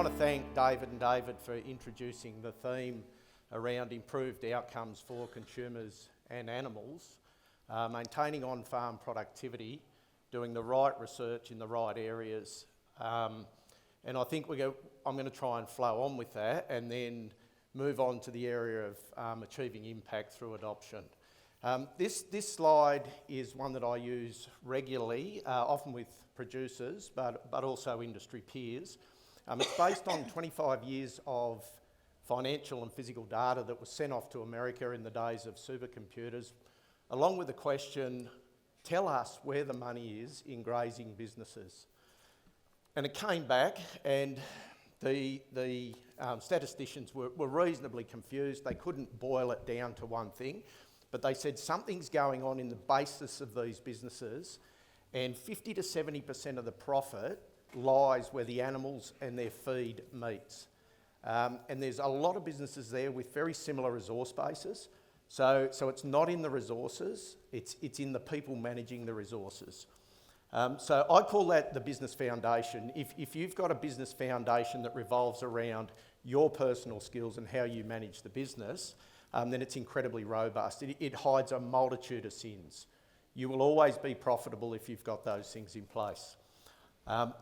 want to thank David and David for introducing the theme around improved outcomes for consumers and animals, maintaining on-farm productivity, doing the right research in the right areas, and I think I'm going to try and flow on with that and then move on to the area of achieving impact through adoption. This slide is one that I use regularly, often with producers, but also industry peers. It's based on 25 years of financial and physical data that was sent off to America in the days of supercomputers, along with the question, tell us where the money is in grazing businesses. And it came back, and the statisticians were reasonably confused. They couldn't boil it down to one thing, but they said something's going on in the basis of these businesses, and 50 to 70% of the profit lies where the animals and their feed meets. And there's a lot of businesses there with very similar resource bases. So it's not in the resources, it's in the people managing the resources. So I call that the business foundation. If you've got a business foundation that revolves around your personal skills and how you manage the business, then it's incredibly robust. It hides a multitude of sins. You will always be profitable if you've got those things in place.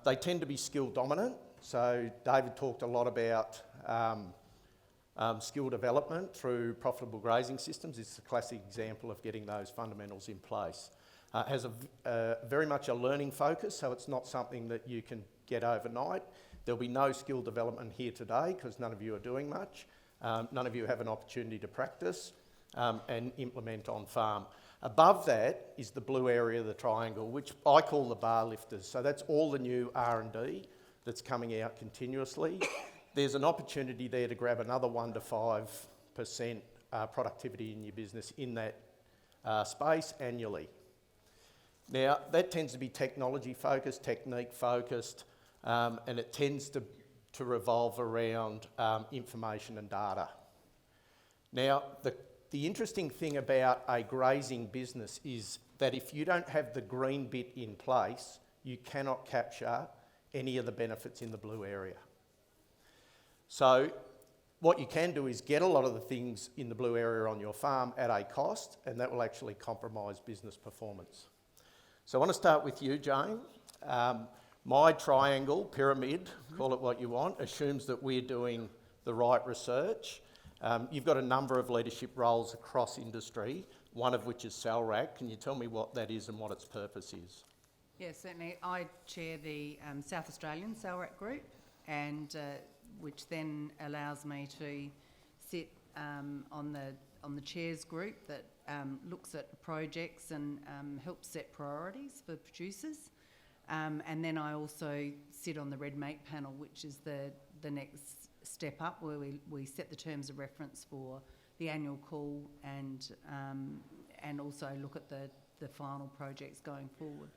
They tend to be skill dominant. So David talked a lot about skill development through profitable grazing systems. It's a classic example of getting those fundamentals in place. Has very much a learning focus, so it's not something that you can get overnight. There'll be no skill development here today because none of you are doing much. None of you have an opportunity to practice and implement on farm. Above that is the blue area of the triangle, which I call the bar lifters. So that's all the new R&D that's coming out continuously. There's an opportunity there to grab another 1 to 5% productivity in your business in that space annually. Now, that tends to be technology focused, technique focused, and it tends to revolve around information and data. Now, the interesting thing about a grazing business is that if you don't have the green bit in place, you cannot capture any of the benefits in the blue area. So what you can do is get a lot of the things in the blue area on your farm at a cost, and that will actually compromise business performance. So I want to start with you, Jane. My triangle, pyramid, call it what you want, assumes that we're doing the right research. You've got a number of leadership roles across industry, one of which is SALRAC. Can you tell me what that is and what its purpose is? Yes, certainly. I chair the South Australian SALRAC group, and which then allows me to sit on the chairs group that looks at projects and helps set priorities for producers. And then I also sit on the red meat panel, which is the next step up, where we set the terms of reference for the annual call and also look at the final projects going forward.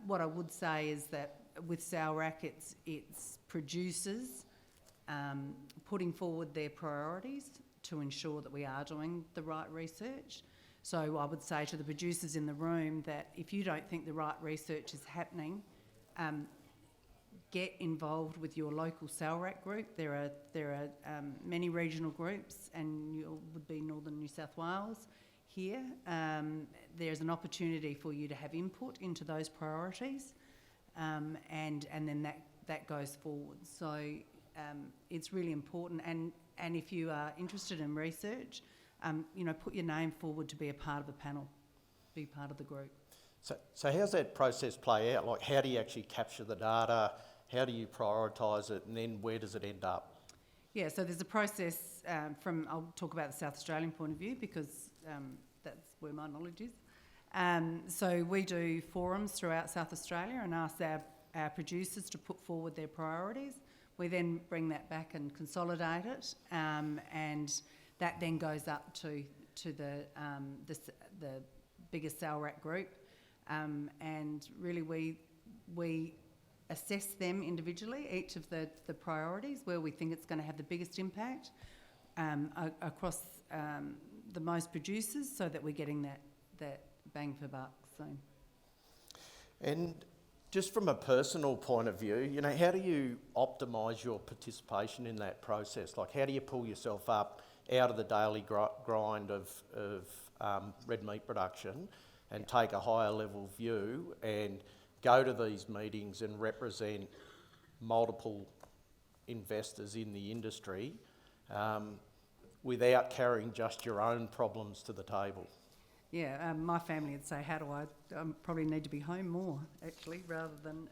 What I would say is that with SALRAC, it's producers putting forward their priorities to ensure that we are doing the right research. So I would say to the producers in the room that if you don't think the right research is happening, get involved with your local SALRAC group. There are many regional groups, and you would be Northern New South Wales here. There's an opportunity for you to have input into those priorities, and then that goes forward. So it's really important, and if you are interested in research, put your name forward to be a part of the panel, be part of the group. So how's that process play out? Like, how do you actually capture the data? How do you prioritise it, and then where does it end up? Yeah, so there's a process I'll talk about the South Australian point of view because that's where my knowledge is. So we do forums throughout South Australia and ask our producers to put forward their priorities. We then bring that back and consolidate it, and that then goes up to the biggest SALRAC group, and really we assess them individually, each of the priorities where we think it's going to have the biggest impact across the most producers, so that we're getting that bang for buck. So, and Just from a personal point of view, you know, how do you optimise your participation in that process? Like, how do you pull yourself up out of the daily grind of red meat production and take a higher level view and go to these meetings and represent multiple investors in the industry without carrying just your own problems to the table? Yeah, my family would say, how do I probably need to be home more, actually, rather than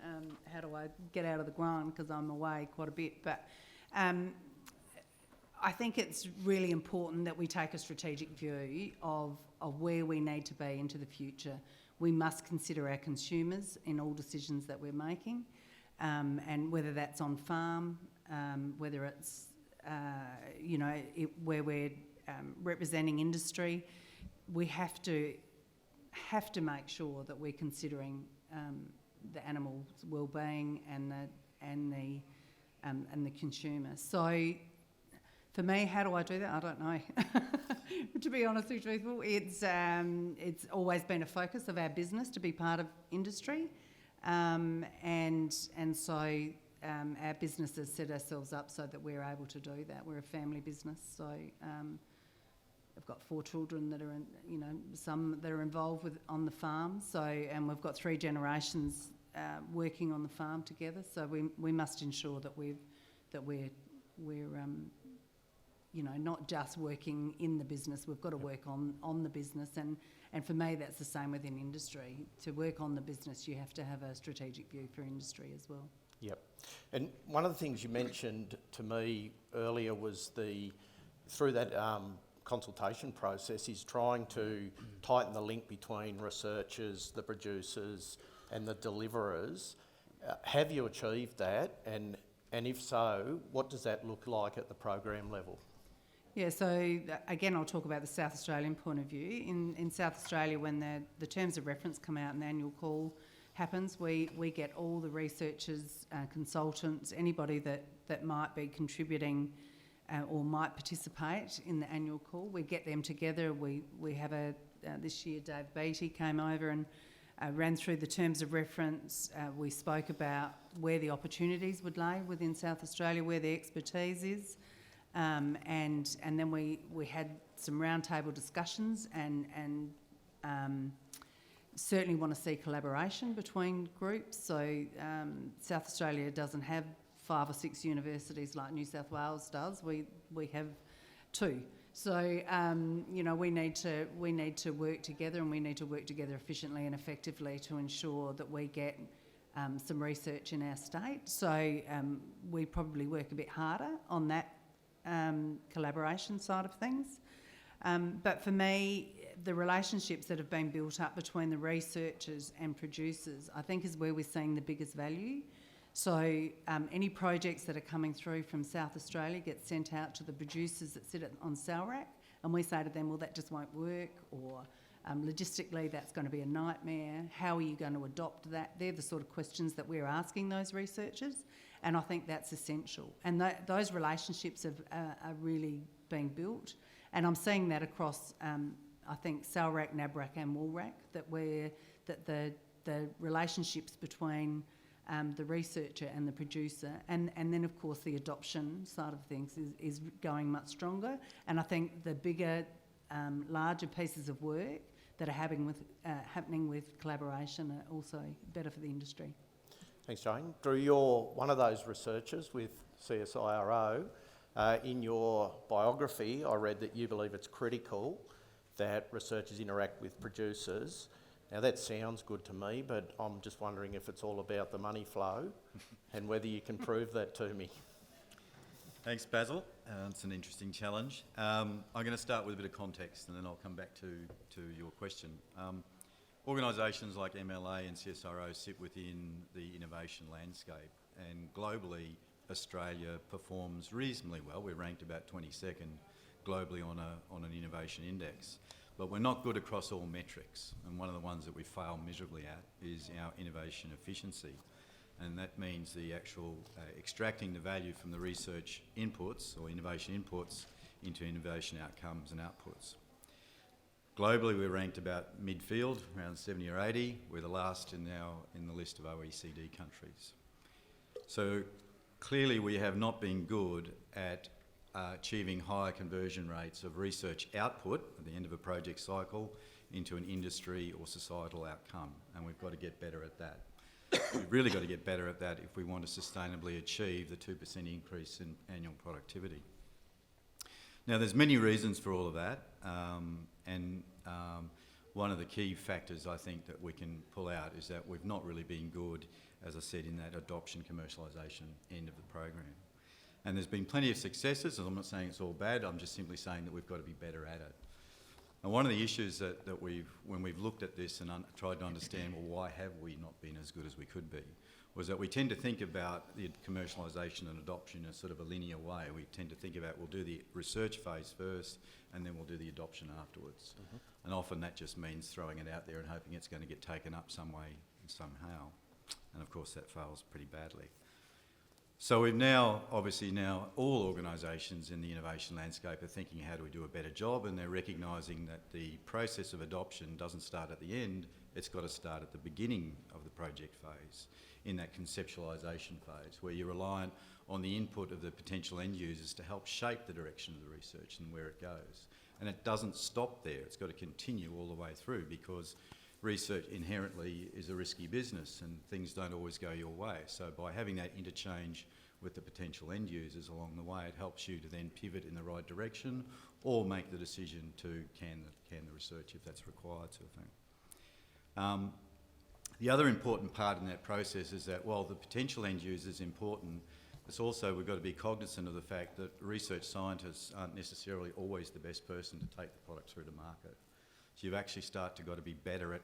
how do I get out of the ground, because I'm away quite a bit. But I think it's really important that we take a strategic view of where we need to be into the future. We must consider our consumers in all decisions that we're making, and whether that's on farm, whether it's, where we're representing industry, we have to make sure that we're considering the animal's well-being and the consumer. So, for me, how do I do that? I don't know. To be honest and truthful, it's always been a focus of our business to be part of industry, and so our business has set ourselves up so that we're able to do that. We're a family business, so. I've got 4 children that are, some that are involved on the farm. So, and we've got 3 generations working on the farm together. So we must ensure that we're not just working in the business. We've got to work on the business, and for me that's the same within industry. To work on the business, you have to have a strategic view for industry as well. Yep. And one of the things you mentioned to me earlier was through that consultation process is trying to tighten the link between researchers, the producers and the deliverers. Have you achieved that? And if so, what does that look like at the program level? Yeah, so again, I'll talk about the South Australian point of view. In South Australia, when the terms of reference come out and the annual call happens, we get all the researchers, consultants, anybody that might be contributing or might participate in the annual call. We get them together. We have this year Dave Beattie came over and ran through the terms of reference. We spoke about where the opportunities would lay within South Australia, where the expertise is, and then we had some roundtable discussions and certainly want to see collaboration between groups. So South Australia doesn't have 5 or 6 universities like New South Wales does. We have 2. So we need to work together, and we need to work together efficiently and effectively to ensure that we get some research in our state. So we probably work a bit harder on that collaboration side of things. But for me, the relationships that have been built up between the researchers and producers, I think, is where we're seeing the biggest value. So any projects that are coming through from South Australia get sent out to the producers that sit on CSIRO, and we say to them, well, that just won't work, or logistically that's going to be a nightmare. How are you going to adopt that? They're the sort of questions that we're asking those researchers, and I think that's essential. And those relationships are really being built, and I'm seeing that across, I think, CSIRO, NABRAC and WALRAC, that the relationships between the researcher and the producer, and then of course the adoption side of things is going much stronger. And I think the bigger, larger pieces of work that are happening with collaboration are also better for the industry. Thanks, Jane. Drewe, you're one of those researchers with CSIRO. In your biography, I read that you believe it's critical that researchers interact with producers. Now that sounds good to me, but I'm just wondering if it's all about the money flow and whether you can prove that to me. Thanks, Basil. It's an interesting challenge. I'm going to start with a bit of context and then I'll come back to your question. Organisations like MLA and CSIRO sit within the innovation landscape, and globally Australia performs reasonably well. We're ranked about 22nd globally on an innovation index. But we're not good across all metrics, and one of the ones that we fail miserably at is our innovation efficiency, and that means the actual extracting the value from the research inputs or innovation inputs into innovation outcomes and outputs. Globally, we're ranked about midfield, around 70 or 80. We're the last in the list of OECD countries. So clearly we have not been good at achieving higher conversion rates of research output at the end of a project cycle into an industry or societal outcome, and we've got to get better at that. We've really got to get better at that if we want to sustainably achieve the 2% increase in annual productivity. Now, there's many reasons for all of that, and one of the key factors I think that we can pull out is that we've not really been good, as I said, in that adoption commercialisation end of the program. And there's been plenty of successes, and I'm not saying it's all bad, I'm just simply saying that we've got to be better at it. And one of the issues that when we've looked at this and tried to understand, well, why have we not been as good as we could be, was that we tend to think about the commercialisation and adoption in a sort of a linear way. We tend to think about we'll do the research phase first and then we'll do the adoption afterwards. Mm-hmm. And often that just means throwing it out there and hoping it's going to get taken up some way, somehow. And of course that fails pretty badly. So we've now, obviously now, all organisations in the innovation landscape are thinking how do we do a better job, and they're recognising that the process of adoption doesn't start at the end, it's got to start at the beginning of the project phase, in that conceptualisation phase, where you're reliant on the input of the potential end users to help shape the direction of the research and where it goes. And it doesn't stop there, it's got to continue all the way through, because research inherently is a risky business and things don't always go your way. So by having that interchange with the potential end users along the way, it helps you to then pivot in the right direction or make the decision to can the research if that's required, sort of thing. The other important part in that process is that while the potential end user is important, it's also we've got to be cognizant of the fact that research scientists aren't necessarily always the best person to take the product through to market. So you've actually got to be better at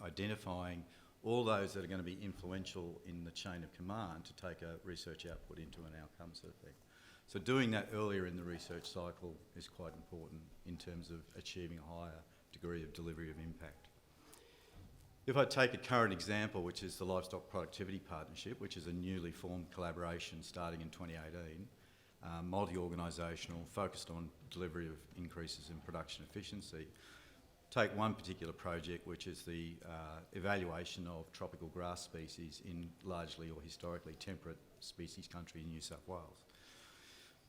identifying all those that are going to be influential in the chain of command to take a research output into an outcome, sort of thing. So doing that earlier in the research cycle is quite important in terms of achieving a higher degree of delivery of impact. If I take a current example, which is the Livestock Productivity Partnership, which is a newly formed collaboration starting in 2018, multi-organisational, focused on delivery of increases in production efficiency. Take one particular project, which is the evaluation of tropical grass species in largely or historically temperate species country in New South Wales.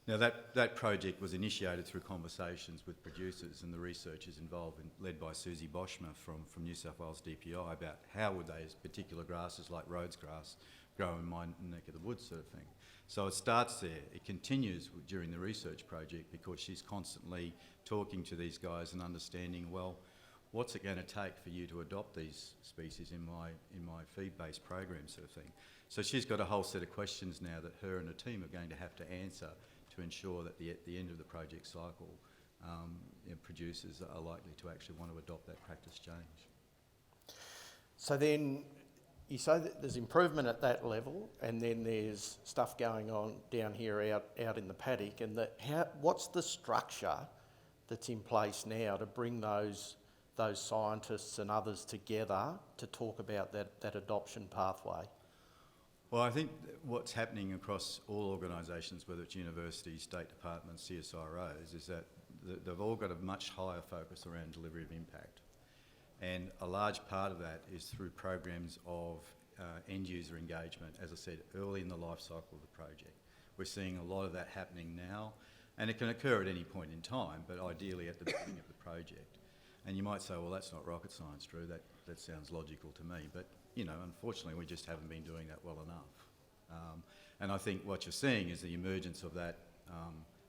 Now that project was initiated through conversations with producers and the researchers involved, led by Susie Boschma from New South Wales DPI, about how would those particular grasses like Rhodes grass grow in my neck of the woods, sort of thing. So it starts there. It continues during the research project because she's constantly talking to these guys and understanding, well, what's it going to take for you to adopt these species in my feed-based program, sort of thing. So she's got a whole set of questions now that her and her team are going to have to answer to ensure that at the end of the project cycle, producers are likely to actually want to adopt that practice change. So then you say that there's improvement at that level, and then there's stuff going on down here out in the paddock, and what's the structure that's in place now to bring those scientists and others together to talk about that adoption pathway? Well, I think what's happening across all organisations, whether it's universities, state departments, CSIROs, is that they've all got a much higher focus around delivery of impact. And a large part of that is through programs of end user engagement, as I said, early in the life cycle of the project. We're seeing a lot of that happening now, and it can occur at any point in time, but ideally at the beginning of the project. And you might say, well, that's not rocket science, Drew, that sounds logical to me, but unfortunately we just haven't been doing that well enough. And I think what you're seeing is the emergence of that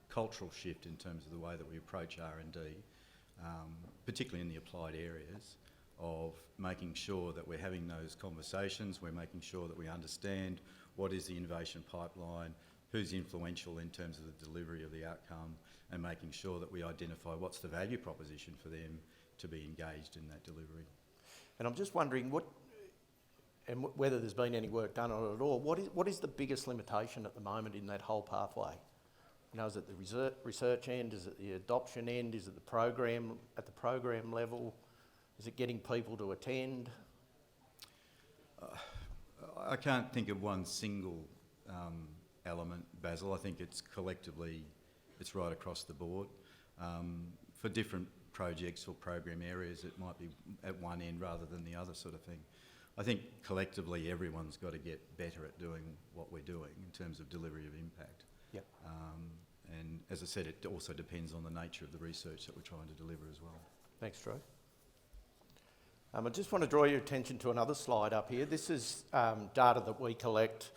cultural shift in terms of the way that we approach R&D, particularly in the applied areas, of making sure that we're having those conversations, we're making sure that we understand what is the innovation pipeline, who's influential in terms of the delivery of the outcome, and making sure that we identify what's the value proposition for them to be engaged in that delivery. And I'm just wondering whether there's been any work done on it at all. What is the biggest limitation at the moment in that whole pathway? Is it the research end? Is it the adoption end? Is it the program at the program level? Is it getting people to attend? I can't think of one single element, Basil. I think it's collectively, it's right across the board. For different projects or program areas. It might be at one end rather than the other sort of thing. I think collectively everyone's got to get better at doing what we're doing in terms of delivery of impact. Yep. And as I said, it also depends on the nature of the research that we're trying to deliver as well. Thanks, Drewe. I just want to draw your attention to another slide up here. This is data that we collect.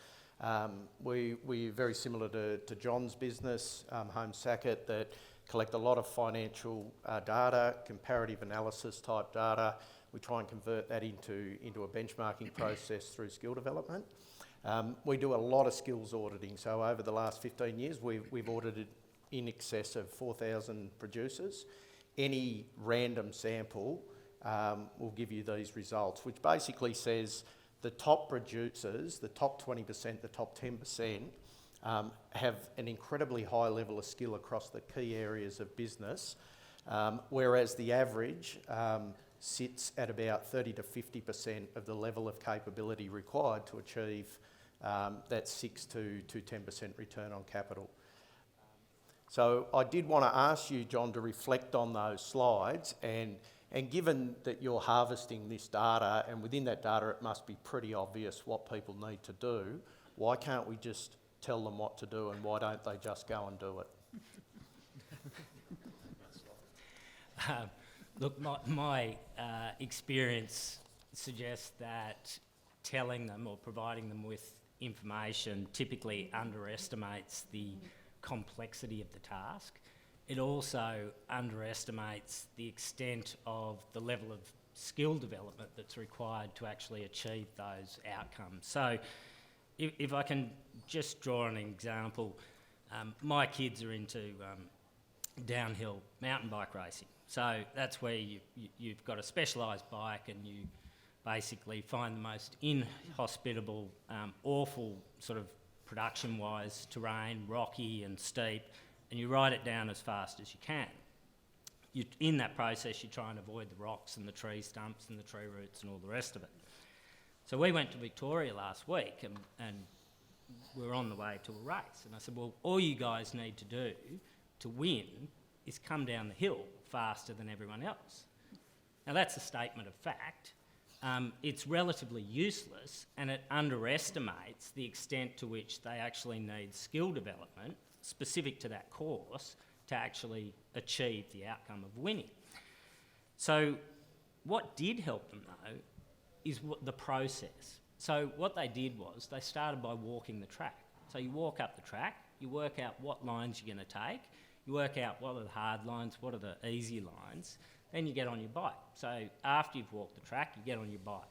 We're very similar to John's business, Home Sacket, that collect a lot of financial data, comparative analysis type data. We try and convert that into a benchmarking process through skill development. We do a lot of skills auditing. So over the last 15 years, we've audited in excess of 4,000 producers. Any random sample will give you these results, which basically says the top producers, the top 20%, the top 10%, have an incredibly high level of skill across the key areas of business, whereas the average sits at about 30 to 50% of the level of capability required to achieve that 6 to 10% return on capital. So I did want to ask you, John, to reflect on those slides, and given that you're harvesting this data, and within that data it must be pretty obvious what people need to do, why can't we just tell them what to do, and why don't they just go and do it? Look, my experience suggests that telling them or providing them with information typically underestimates the complexity of the task. It also underestimates the extent of the level of skill development that's required to actually achieve those outcomes. So if I can just draw an example, my kids are into downhill mountain bike racing. So that's where you've got a specialised bike, and you basically find the most inhospitable, awful sort of production-wise terrain, rocky and steep, and you ride it down as fast as you can. In that process, you try and avoid the rocks and the tree stumps and the tree roots and all the rest of it. So we went to Victoria last week, and we were on the way to a race, and I said, well, all you guys need to do to win is come down the hill faster than everyone else. Now that's a statement of fact. It's relatively useless, and it underestimates the extent to which they actually need skill development specific to that course to actually achieve the outcome of winning. So what did help them though is the process. So what they did was they started by walking the track. So you walk up the track, you work out what lines you're going to take, you work out what are the hard lines, what are the easy lines, then you get on your bike. So after you've walked the track, you get on your bike.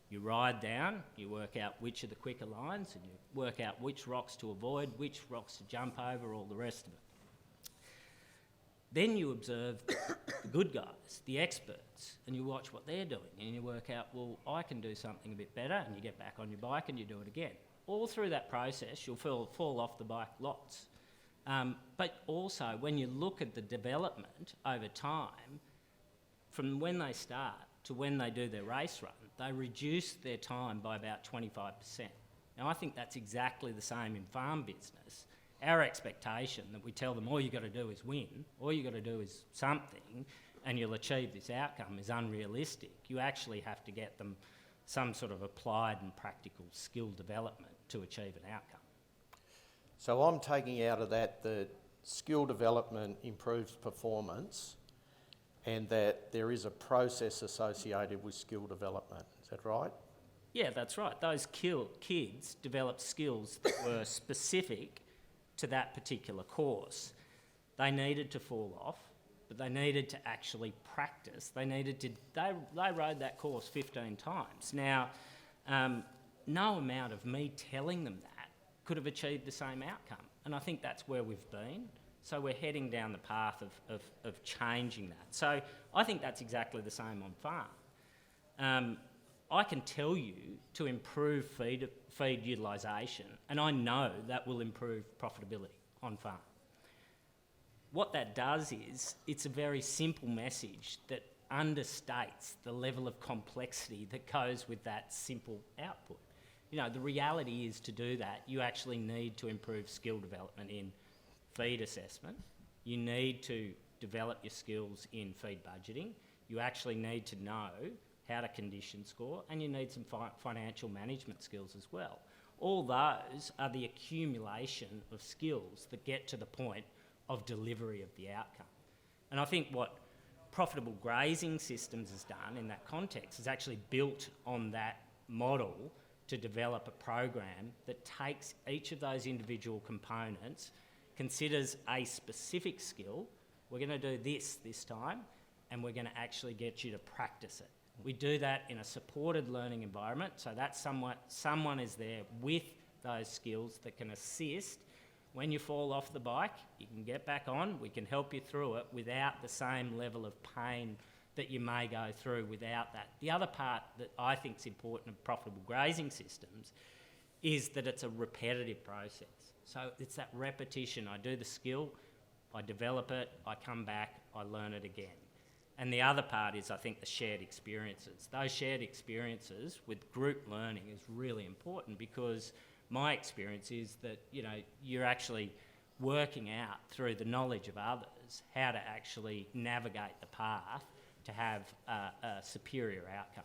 You ride down, you work out which are the quicker lines, and you work out which rocks to avoid, which rocks to jump over, all the rest of it. Then you observe the good guys, the experts, and you watch what they're doing, and you work out, well, I can do something a bit better, and you get back on your bike and you do it again. All through that process, you'll fall off the bike lots. But also, when you look at the development over time, from when they start to when they do their race run, they reduce their time by about 25%. Now, I think that's exactly the same in farm business. Our expectation that we tell them all you got to do is win, all you got to do is something, and you'll achieve this outcome is unrealistic. You actually have to get them some sort of applied and practical skill development to achieve an outcome. So I'm taking out of that skill development improves performance, and that there is a process associated with skill development. Is that right? Yeah, that's right. Those kids developed skills that were specific to that particular course. They needed to fall off, but they needed to actually practice. They rode that course 15 times. Now, no amount of me telling them that could have achieved the same outcome. And I think that's where we've been. So we're heading down the path of changing that. So I think that's exactly the same on farm. I can tell you to improve feed utilisation, and I know that will improve profitability on farm. What that does is, it's a very simple message that understates the level of complexity that goes with that simple output. You know, the reality is, to do that, you actually need to improve skill development in feed assessment. You need to develop your skills in feed budgeting. You actually need to know how to condition score, and you need some financial management skills as well. All those are the accumulation of skills that get to the point of delivery of the outcome. And I think what Profitable Grazing Systems has done in that context is actually built on that model to develop a program that takes each of those individual components, considers a specific skill. We're going to do this time, and we're going to actually get you to practice it. We do that in a supported learning environment, so that someone is there with those skills that can assist. When you fall off the bike, you can get back on, we can help you through it without the same level of pain that you may go through without that. The other part that I think is important of profitable grazing systems is that it's a repetitive process. So it's that repetition. I do the skill, I develop it, I come back, I learn it again. And the other part is, I think, the shared experiences. Those shared experiences with group learning is really important, because my experience is that, you know, you're actually working out through the knowledge of others how to actually navigate the path to have a superior outcome.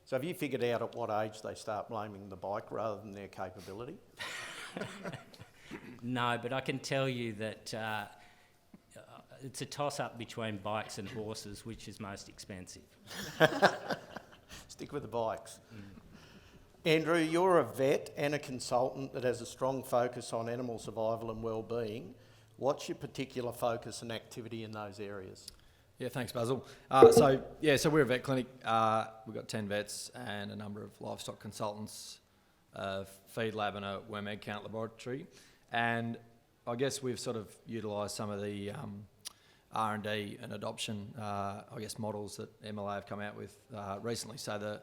So have you figured out at what age they start blaming the bike rather than their capability? No, but I can tell you that it's a toss-up between bikes and horses, which is most expensive. Stick with the bikes. Andrew, you're a vet and a consultant that has a strong focus on animal survival and wellbeing. What's your particular focus and activity in those areas? Yeah, thanks, Basil. So we're a vet clinic. We've got 10 vets and a number of livestock consultants, a feed lab and a worm egg count laboratory. And I guess we've sort of utilised some of the R&D and adoption, models that MLA have come out with recently. So the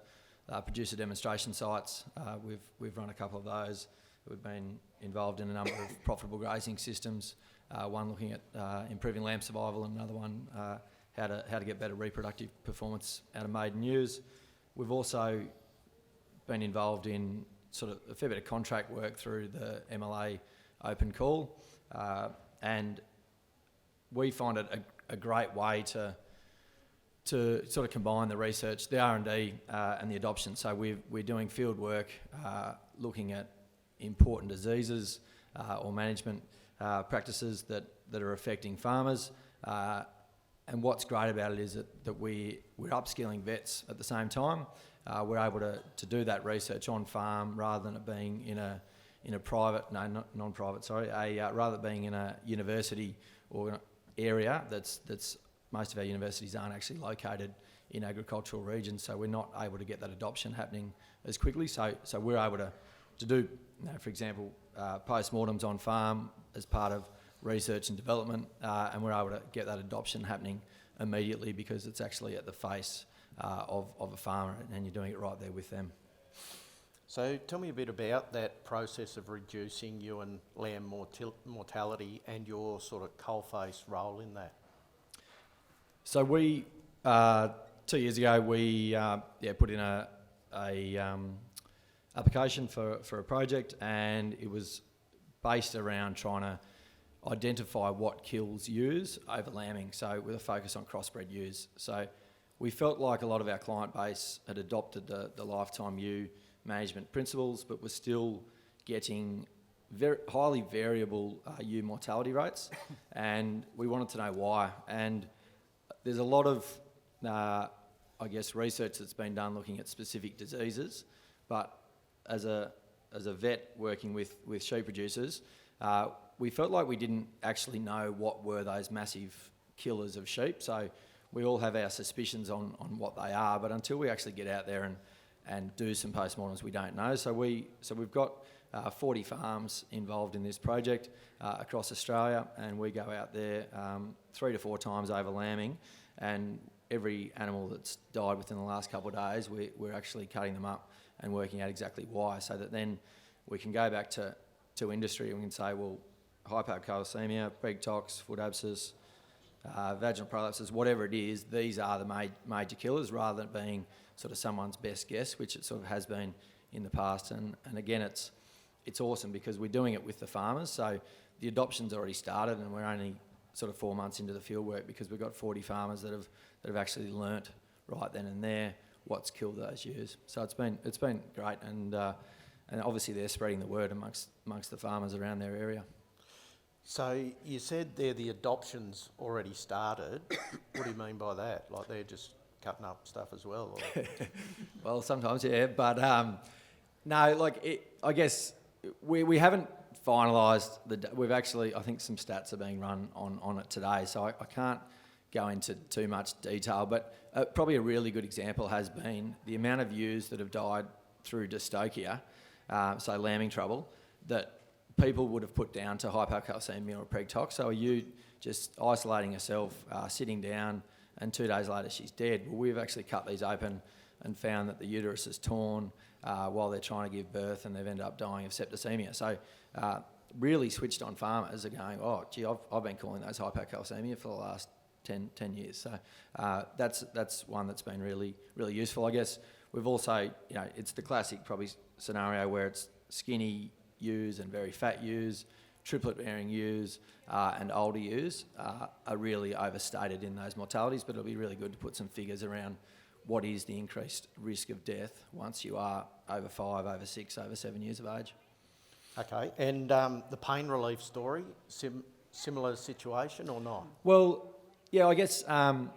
producer demonstration sites, we've run a couple of those. We've been involved in a number of profitable grazing systems. One looking at improving lamb survival, and another one how to get better reproductive performance out of maiden ewes. We've also been involved in sort of a fair bit of contract work through the MLA open call, and we find it a great way to sort of combine the research, the R&D and the adoption. So we're doing field work looking at important diseases or management practices that are affecting farmers. And what's great about it is that we're upskilling vets at the same time. We're able to do that research on farm rather than it being in a private, non-private, rather than being in a university or area that's most of our universities aren't actually located in agricultural regions, so we're not able to get that adoption happening as quickly. So we're able to do, for example, post-mortems on farm as part of research and development, and we're able to get that adoption happening immediately because it's actually at the face of a farmer, and you're doing it right there with them. So tell me a bit about that process of reducing ewe and lamb mortality and your sort of coalface role in that. So we 2 years ago we put in a application for a project, and it was based around trying to identify what kills ewes over lambing, so with a focus on crossbred ewes. So we felt like a lot of our client base had adopted the lifetime ewe management principles, but was still getting very highly variable ewe mortality rates, and we wanted to know why. And there's a lot of, research that's been done looking at specific diseases, but as a vet working with sheep producers, we felt like we didn't actually know what were those massive killers of sheep. So we all have our suspicions on what they are, but until we actually get out there and do some postmortems, we don't know. So we've got 40 farms involved in this project across Australia, and we go out there 3 to 4 times over lambing, and every animal that's died within the last couple of days, we're actually cutting them up and working out exactly why, so that then we can go back to industry and we can say, well, hypocalcemia, preg tox, foot abscess, vaginal prolapses, whatever it is, these are the major killers, rather than being sort of someone's best guess, which it sort of has been in the past. And again, it's awesome because we're doing it with the farmers. So the adoption's already started, and we're only sort of 4 months into the field work, because we've got 40 farmers that have actually learnt right then and there what's killed those ewes. So it's been great, and obviously they're spreading the word amongst the farmers around their area. So you said there the adoption's already started. What do you mean by that? Like they're just cutting up stuff as well? Or? Well, sometimes, yeah, but no, like I guess we haven't finalised we've actually, I think some stats are being run on it today, so I can't go into too much detail, but probably a really good example has been the amount of ewes that have died through dystocia, so lambing trouble, that people would have put down to hypocalcemia or preg tox. So a ewe just isolating herself, sitting down, and 2 days later she's dead. Well, we've actually cut these open and found that the uterus is torn while they're trying to give birth, and they've ended up dying of septicemia. So really switched on farmers are going, oh, gee, I've been calling those hypocalcemia for the last 10 years. So that's one that's been really, really useful. I guess we've also, it's the classic probably scenario where it's skinny ewes and very fat ewes, triplet bearing ewes and older ewes are really overstated in those mortalities, but it'll be really good to put some figures around what is the increased risk of death once you are over 5, over 6, over 7 years of age. Okay, and the pain relief story, similar situation or not? Well, yeah, I guess I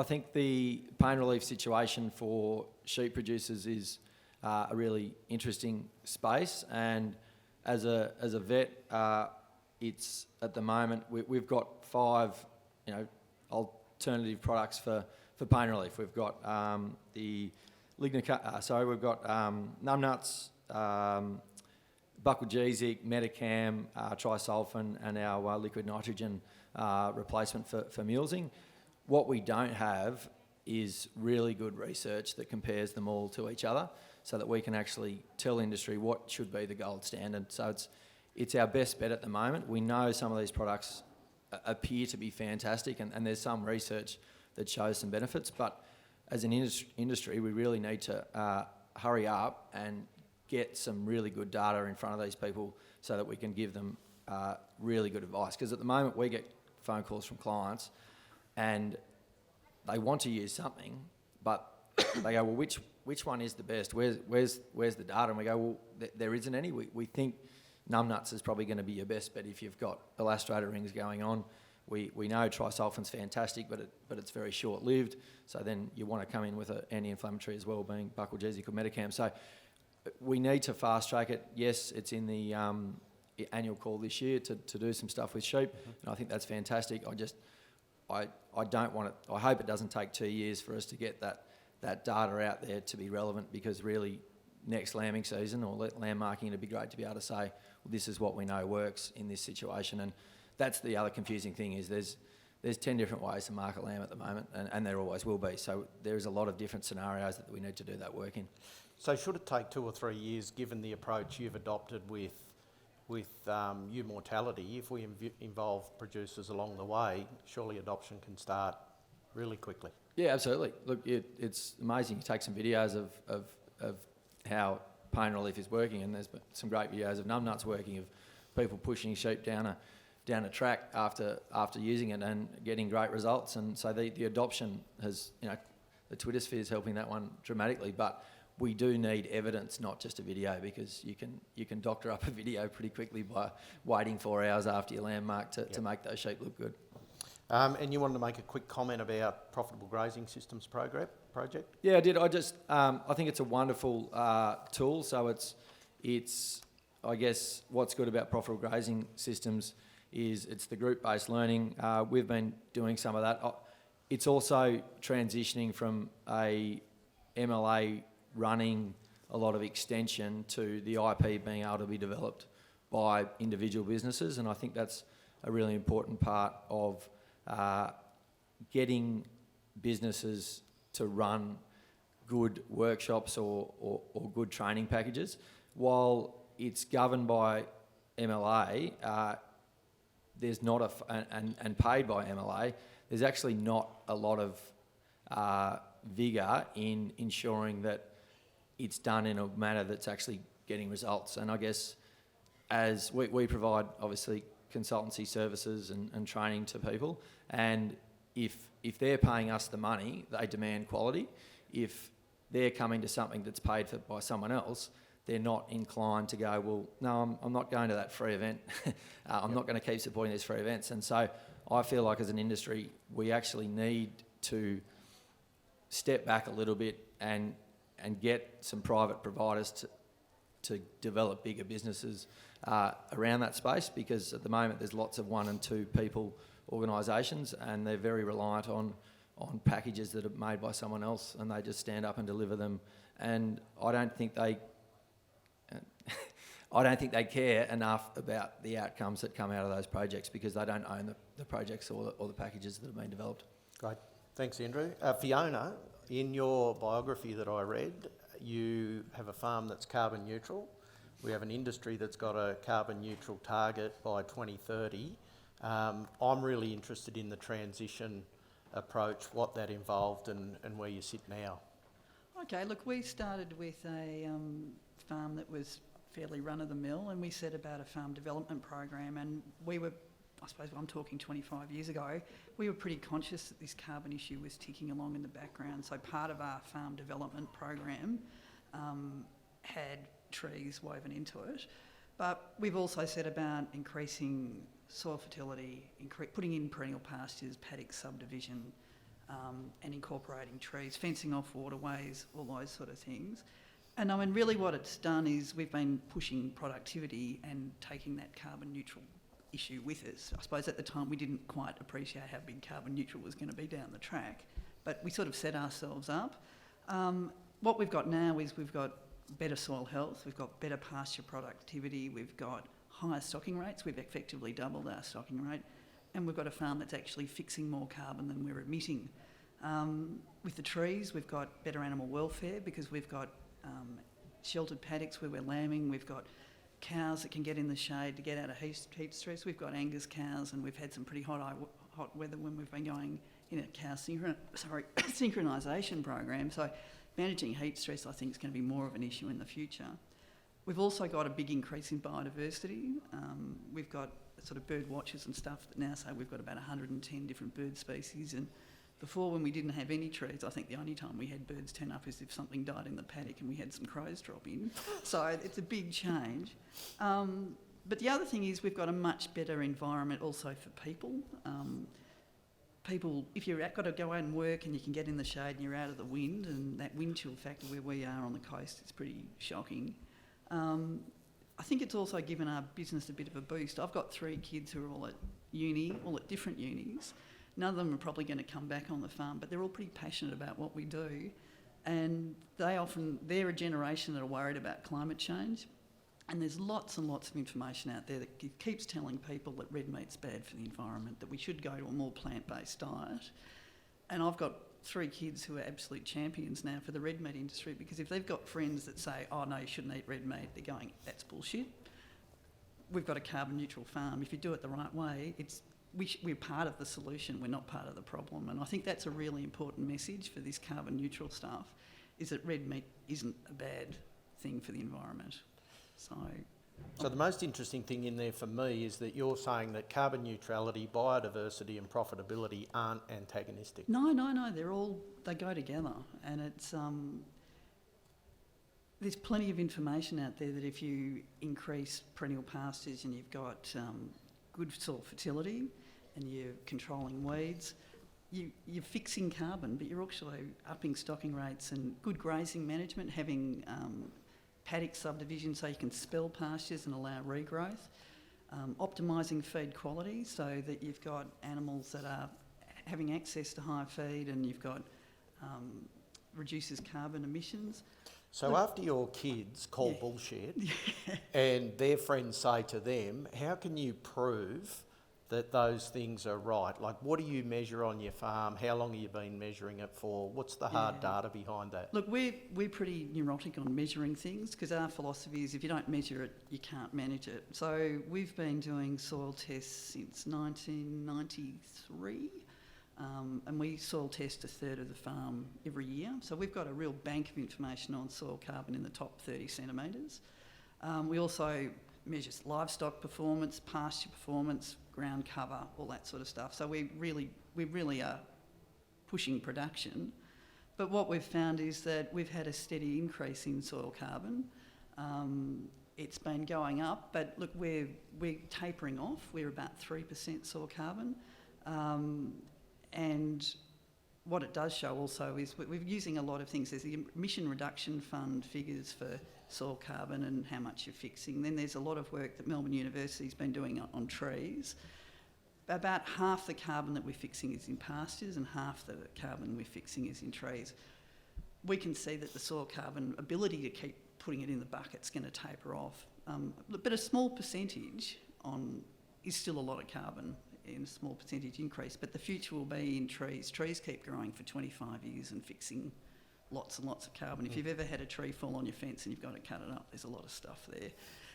think the pain relief situation for sheep producers is a really interesting space, and as a vet, it's at the moment we've got 5 alternative products for pain relief. We've got the we've got numbnuts, buckalgesic, Metacam, trisulfan, and our liquid nitrogen replacement for mulesing. What we don't have is really good research that compares them all to each other, so that we can actually tell industry what should be the gold standard. So it's our best bet at the moment. We know some of these products appear to be fantastic, and there's some research that shows some benefits, but as an industry, we really need to hurry up and get some really good data in front of these people so that we can give them really good advice. Because at the moment, we get phone calls from clients and they want to use something, but they go, well, which one is the best? Where's the data? And we go, well, there isn't any. We think numbnuts is probably going to be your best bet if you've got elastrator rings going on. We know trisulfan's fantastic, but it's very short-lived. So then you want to come in with an anti-inflammatory as well, being buckalgesic or Metacam. So we need to fast-track it. Yes, it's in the annual call this year to do some stuff with sheep, and I think that's fantastic. I don't want it. I hope it doesn't take 2 years for us to get that data out there to be relevant, because really next lambing season or lamb marking, it'd be great to be able to say, well, this is what we know works in this situation. And that's the other confusing thing, is there's 10 different ways to market lamb at the moment, and there always will be. So there's a lot of different scenarios that we need to do that work in. So should it take 2 or 3 years, given the approach you've adopted with ewe mortality? If we involve producers along the way, surely adoption can start really quickly. Yeah, absolutely. Look, it's amazing. You take some videos of how pain relief is working, and there's some great videos of numbnuts working, of people pushing sheep down a track after using it and getting great results. And so the adoption has, the Twitter sphere is helping that one dramatically, but we do need evidence, not just a video, because you can doctor up a video pretty quickly by waiting 4 hours after your lamb mark to make those sheep look good. And you wanted to make a quick comment about Profitable Grazing Systems project? Yeah, I did. I think it's a wonderful tool. So it's I guess what's good about Profitable Grazing Systems is it's the group-based learning. We've been doing some of that. It's also transitioning from a MLA running a lot of extension to the IP being able to be developed by individual businesses, and I think that's a really important part of getting businesses to run good workshops or good training packages. While it's governed by MLA, there's not and paid by MLA, there's actually not a lot of vigour in ensuring that it's done in a manner that's actually getting results. And I guess as we provide obviously consultancy services and training to people, and if they're paying us the money, they demand quality. If they're coming to something that's paid for by someone else, they're not inclined to go, well, no, I'm not going to that free event. I'm not going to keep supporting these free events. And so I feel like as an industry, we actually need to step back a little bit and get some private providers to develop bigger businesses around that space, because at the moment there's lots of 1 and 2 people organisations, and they're very reliant on packages that are made by someone else, and they just stand up and deliver them. And I don't think they care enough about the outcomes that come out of those projects, because they don't own the projects or the packages that have been developed. Great. Thanks, Andrew. Fiona, in your biography that I read, you have a farm that's carbon neutral. We have an industry that's got a carbon neutral target by 2030. I'm really interested in the transition approach, what that involved and where you sit now. Okay, look, we started with a farm that was fairly run-of-the-mill, and we set about a farm development program, and we were, I suppose I'm talking 25 years ago, we were pretty conscious that this carbon issue was ticking along in the background. So part of our farm development program had trees woven into it, but we've also set about increasing soil fertility, putting in perennial pastures, paddock subdivision, and incorporating trees, fencing off waterways, all those sort of things. And I mean, really what it's done is we've been pushing productivity and taking that carbon neutral issue with us. I suppose at the time we didn't quite appreciate how big carbon neutral was going to be down the track, but we sort of set ourselves up. What we've got now is we've got better soil health, we've got better pasture productivity, we've got higher stocking rates, we've effectively doubled our stocking rate, and we've got a farm that's actually fixing more carbon than we're emitting. With the trees, we've got better animal welfare because we've got sheltered paddocks where we're lambing, we've got cows that can get in the shade to get out of heat stress, we've got Angus cows, and we've had some pretty hot weather when we've been going in a cow synchronisation program, so managing heat stress I think is going to be more of an issue in the future. We've also got a big increase in biodiversity. We've got sort of bird watchers and stuff that now say we've got about 110 different bird species, and before, when we didn't have any trees, I think the only time we had birds turn up is if something died in the paddock and we had some crows drop in. So it's a big change. But the other thing is we've got a much better environment also for people. People, if you've got to go out and work and you can get in the shade and you're out of the wind, and that wind chill factor where we are on the coast is pretty shocking. I think it's also given our business a bit of a boost. I've got 3 kids who are all at uni, all at different unis. None of them are probably going to come back on the farm, but they're all pretty passionate about what we do. And they're a generation that are worried about climate change. And there's lots and lots of information out there that keeps telling people that red meat's bad for the environment, that we should go to a more plant-based diet. And I've got 3 kids who are absolute champions now for the red meat industry, because if they've got friends that say, oh no, you shouldn't eat red meat, they're going, that's bullshit. We've got a carbon neutral farm. If you do it the right way, we're part of the solution, we're not part of the problem. And I think that's a really important message for this carbon neutral stuff, is that red meat isn't a bad thing for the environment. So the most interesting thing in there for me is that you're saying that carbon neutrality, biodiversity and profitability aren't antagonistic. No, they go together. And it's there's plenty of information out there that if you increase perennial pastures and you've got good soil fertility and you're controlling weeds, you're fixing carbon, but you're also upping stocking rates and good grazing management, having paddock subdivision so you can spell pastures and allow regrowth, optimising feed quality so that you've got animals that are having access to high feed, and you've got reduces carbon emissions. So after your kids call bullshit and their friends say to them, how can you prove that those things are right? Like, what do you measure on your farm? How long have you been measuring it for? What's the hard data behind that? Look, we're pretty neurotic on measuring things, because our philosophy is if you don't measure it, you can't manage it. So we've been doing soil tests since 1993. And we soil test 1/3 of the farm every year. So we've got a real bank of information on soil carbon in the top 30 centimetres. We also measures livestock performance, pasture performance, ground cover, all that sort of stuff. So we really are pushing production. But what we've found is that we've had a steady increase in soil carbon. It's been going up, but look, we're tapering off. We're about 3% soil carbon. And what it does show also is we're using a lot of things. There's the emission reduction fund figures for soil carbon and how much you're fixing. Then there's a lot of work that Melbourne University's been doing on trees. About half the carbon that we're fixing is in pastures and half the carbon we're fixing is in trees. We can see that the soil carbon ability to keep putting it in the bucket's going to taper off. But a small percentage is still a lot of carbon in a small percentage increase, but the future will be in trees. Trees keep growing for 25 years and fixing lots and lots of carbon. If you've ever had a tree fall on your fence and you've got to cut it up, there's a lot of stuff there.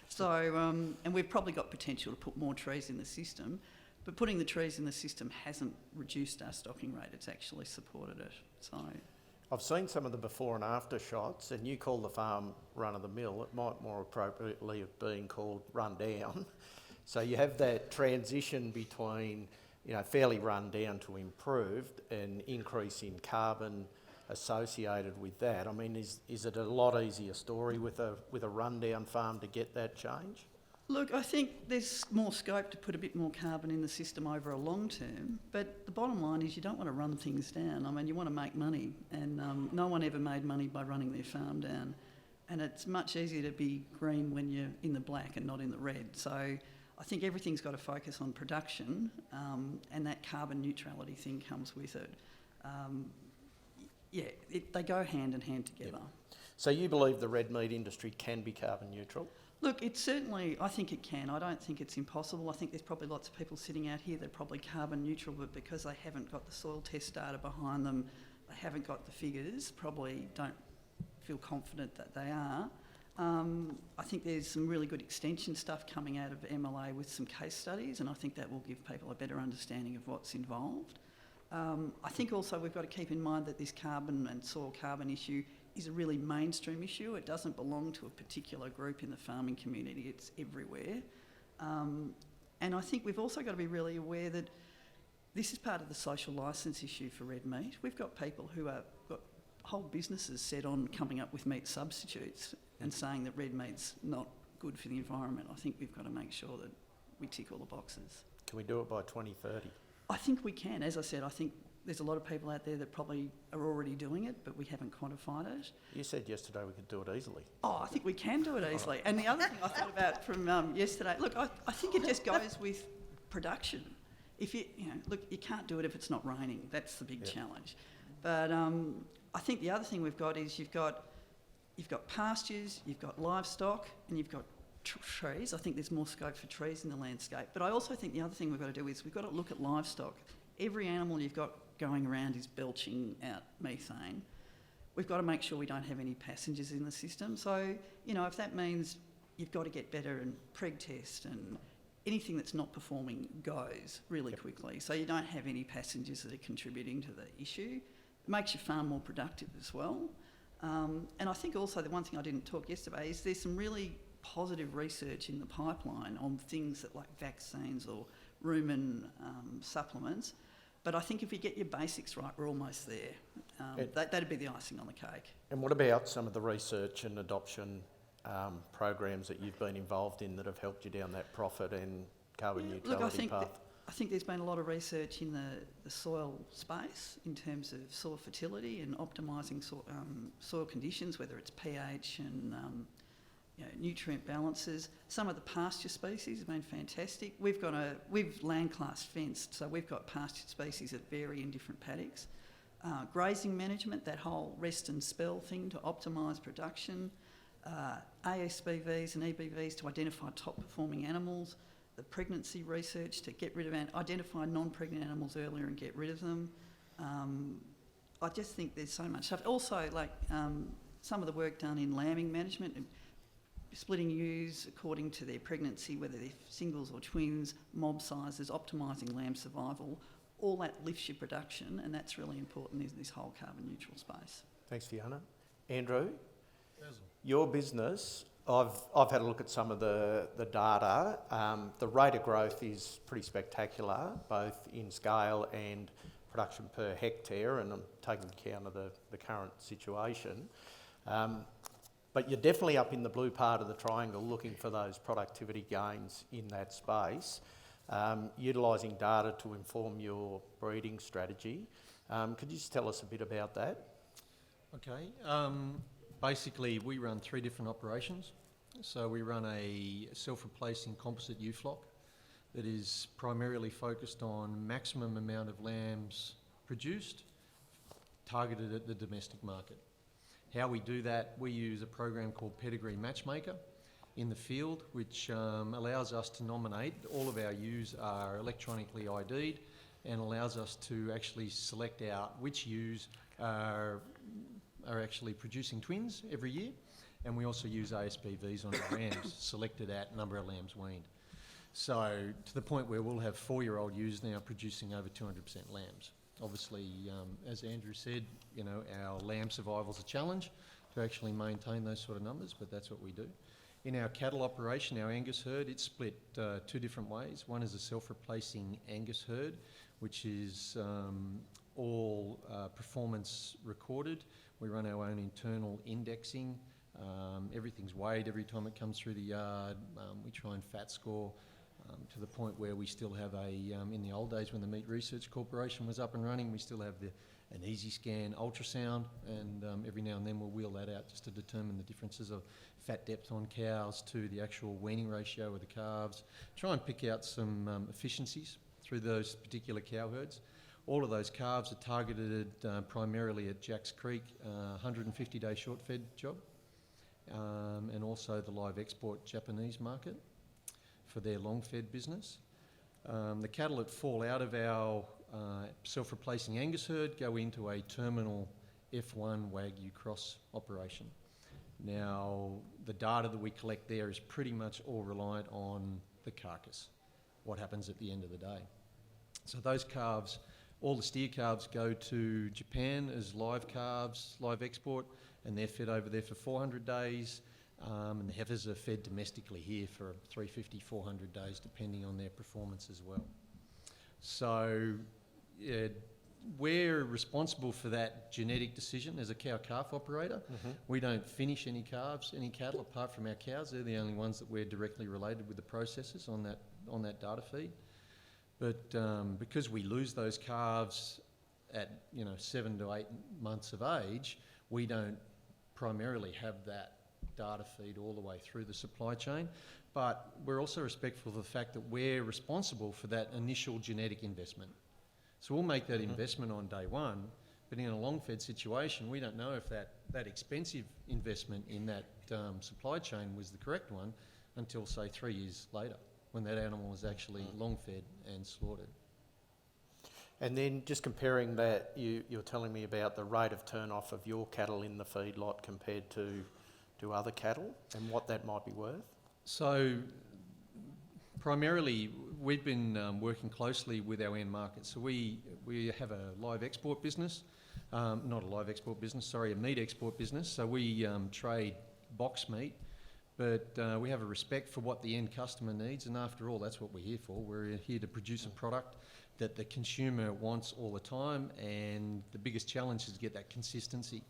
So, and we've probably got potential to put more trees in the system, but putting the trees in the system hasn't reduced our stocking rate, it's actually supported it. So, I've seen some of the before and after shots, and you call the farm run-of-the-mill. It might more appropriately have been called run-down. So you have that transition between, fairly run-down to improved, and increase in carbon associated with that. I mean, is it a lot easier story with a run-down farm to get that change? look, I think there's more scope to put a bit more carbon in the system over a long term, but the bottom line is you don't want to run things down. I mean, you want to make money, and no one ever made money by running their farm down. And it's much easier to be green when you're in the black and not in the red. So I think everything's got to focus on production, and that carbon neutrality thing comes with it. They go hand in hand together. Yep. So you believe the red meat industry can be carbon neutral? Look, it's certainly, I think it can. I don't think it's impossible. I think there's probably lots of people sitting out here that are probably carbon neutral, but because they haven't got the soil test data behind them, they haven't got the figures, probably don't feel confident that they are. I think there's some really good extension stuff coming out of MLA with some case studies, and I think that will give people a better understanding of what's involved. I think also we've got to keep in mind that this carbon and soil carbon issue is a really mainstream issue. It doesn't belong to a particular group in the farming community, it's everywhere. And I think we've also got to be really aware that this is part of the social licence issue for red meat. We've got people who have got whole businesses set on coming up with meat substitutes and saying that red meat's not good for the environment. I think we've got to make sure that we tick all the boxes. Can we do it by 2030? I think we can. As I said, I think there's a lot of people out there that probably are already doing it, but we haven't quantified it. You said yesterday we could do it easily. Oh, I think we can do it easily. And the other thing I thought about from yesterday, look, I think it just goes with production. If you can't do it if it's not raining. That's the big challenge. But I think the other thing we've got is you've got pastures, you've got livestock, and you've got trees. I think there's more scope for trees in the landscape. But I also think the other thing we've got to do is we've got to look at livestock. Every animal you've got going around is belching out methane. We've got to make sure we don't have any passengers in the system. So, if that means you've got to get better and preg test, and anything that's not performing goes really quickly. So you don't have any passengers that are contributing to the issue. It makes your farm more productive as well. And I think also the one thing I didn't talk yesterday is there's some really positive research in the pipeline on things that like vaccines or rumen supplements. But I think if you get your basics right, we're almost there. That'd be the icing on the cake. And what about some of the research and adoption programs that you've been involved in that have helped you down that profit and carbon neutrality path? I think there's been a lot of research in the soil space in terms of soil fertility and optimising soil conditions, whether it's pH and nutrient balances. Some of the pasture species have been fantastic. We've land class fenced, so we've got pasture species that vary in different paddocks. Grazing management, that whole rest and spell thing to optimise production. ASBVs and EBVs to identify top performing animals. The pregnancy research to get rid of identify non-pregnant animals earlier and get rid of them. I just think there's so much stuff. Also, some of the work done in lambing management, splitting ewes according to their pregnancy, whether they're singles or twins, mob sizes, optimising lamb survival, all that lifts your production, and that's really important in this whole carbon neutral space. Thanks, Fiona. Andrew, your business I've had a look at some of the data. The rate of growth is pretty spectacular, both in scale and production per hectare, and I'm taking account of the current situation. But you're definitely up in the blue part of the triangle looking for those productivity gains in that space, utilising data to inform your breeding strategy. Could you just tell us a bit about that? Okay. Basically, we run 3 different operations. So we run a self-replacing composite ewe flock that is primarily focused on maximum amount of lambs produced, targeted at the domestic market. How we do that, we use a program called Pedigree Matchmaker in the field, which allows us to nominate. All of our ewes are electronically ID'd and allows us to actually select out which ewes are actually producing twins every year. And we also use ASPVs on our lambs, selected at number of lambs weaned. So to the point where we'll have 4-year-old ewes now producing over 200% lambs. Obviously, as Andrew said, you know, our lamb survival's a challenge to actually maintain those sort of numbers, but that's what we do. In our cattle operation, our Angus herd, it's split 2 different ways. One is a self-replacing Angus herd, which is all performance recorded. We run our own internal indexing. Everything's weighed every time it comes through the yard. We try and fat score to the point where we still have in the old days when the Meat Research Corporation was up and running, we still have an easy scan ultrasound, and every now and then we'll wheel that out just to determine the differences of fat depth on cows to the actual weaning ratio of the calves. Try and pick out some efficiencies through those particular cow herds. All of those calves are targeted primarily at Jacks Creek, 150-day short-fed job. And also the live export Japanese market for their long-fed business. The cattle that fall out of our self-replacing Angus herd go into a terminal F1 Wagyu cross operation. Now, the data that we collect there is pretty much all reliant on the carcass, what happens at the end of the day. So those calves, all the steer calves go to Japan as live calves, live export, and they're fed over there for 400 days, and the heifers are fed domestically here for 350, 400 days, depending on their performance as well. So we're responsible for that genetic decision as a cow-calf operator. Mm-hmm. We don't finish any calves, any cattle, apart from our cows. They're the only ones that we're directly related with the processors on that data feed. But because we lose those calves at 7 to 8 months of age, we don't primarily have that data feed all the way through the supply chain, but we're also respectful of the fact that we're responsible for that initial genetic investment. So we'll make that investment on day one, but in a long-fed situation, we don't know if that expensive investment in that supply chain was the correct one until, say, 3 years later, when that animal was actually long-fed and slaughtered. And then just comparing that, you're telling me about the rate of turn-off of your cattle in the feedlot compared to other cattle and what that might be worth? So primarily, we've been working closely with our end markets. So we have a live export business, a meat export business. So we trade box meat, but we have a respect for what the end customer needs, and after all, that's what we're here for. We're here to produce a product that the consumer wants all the time, and the biggest challenge is to get that consistency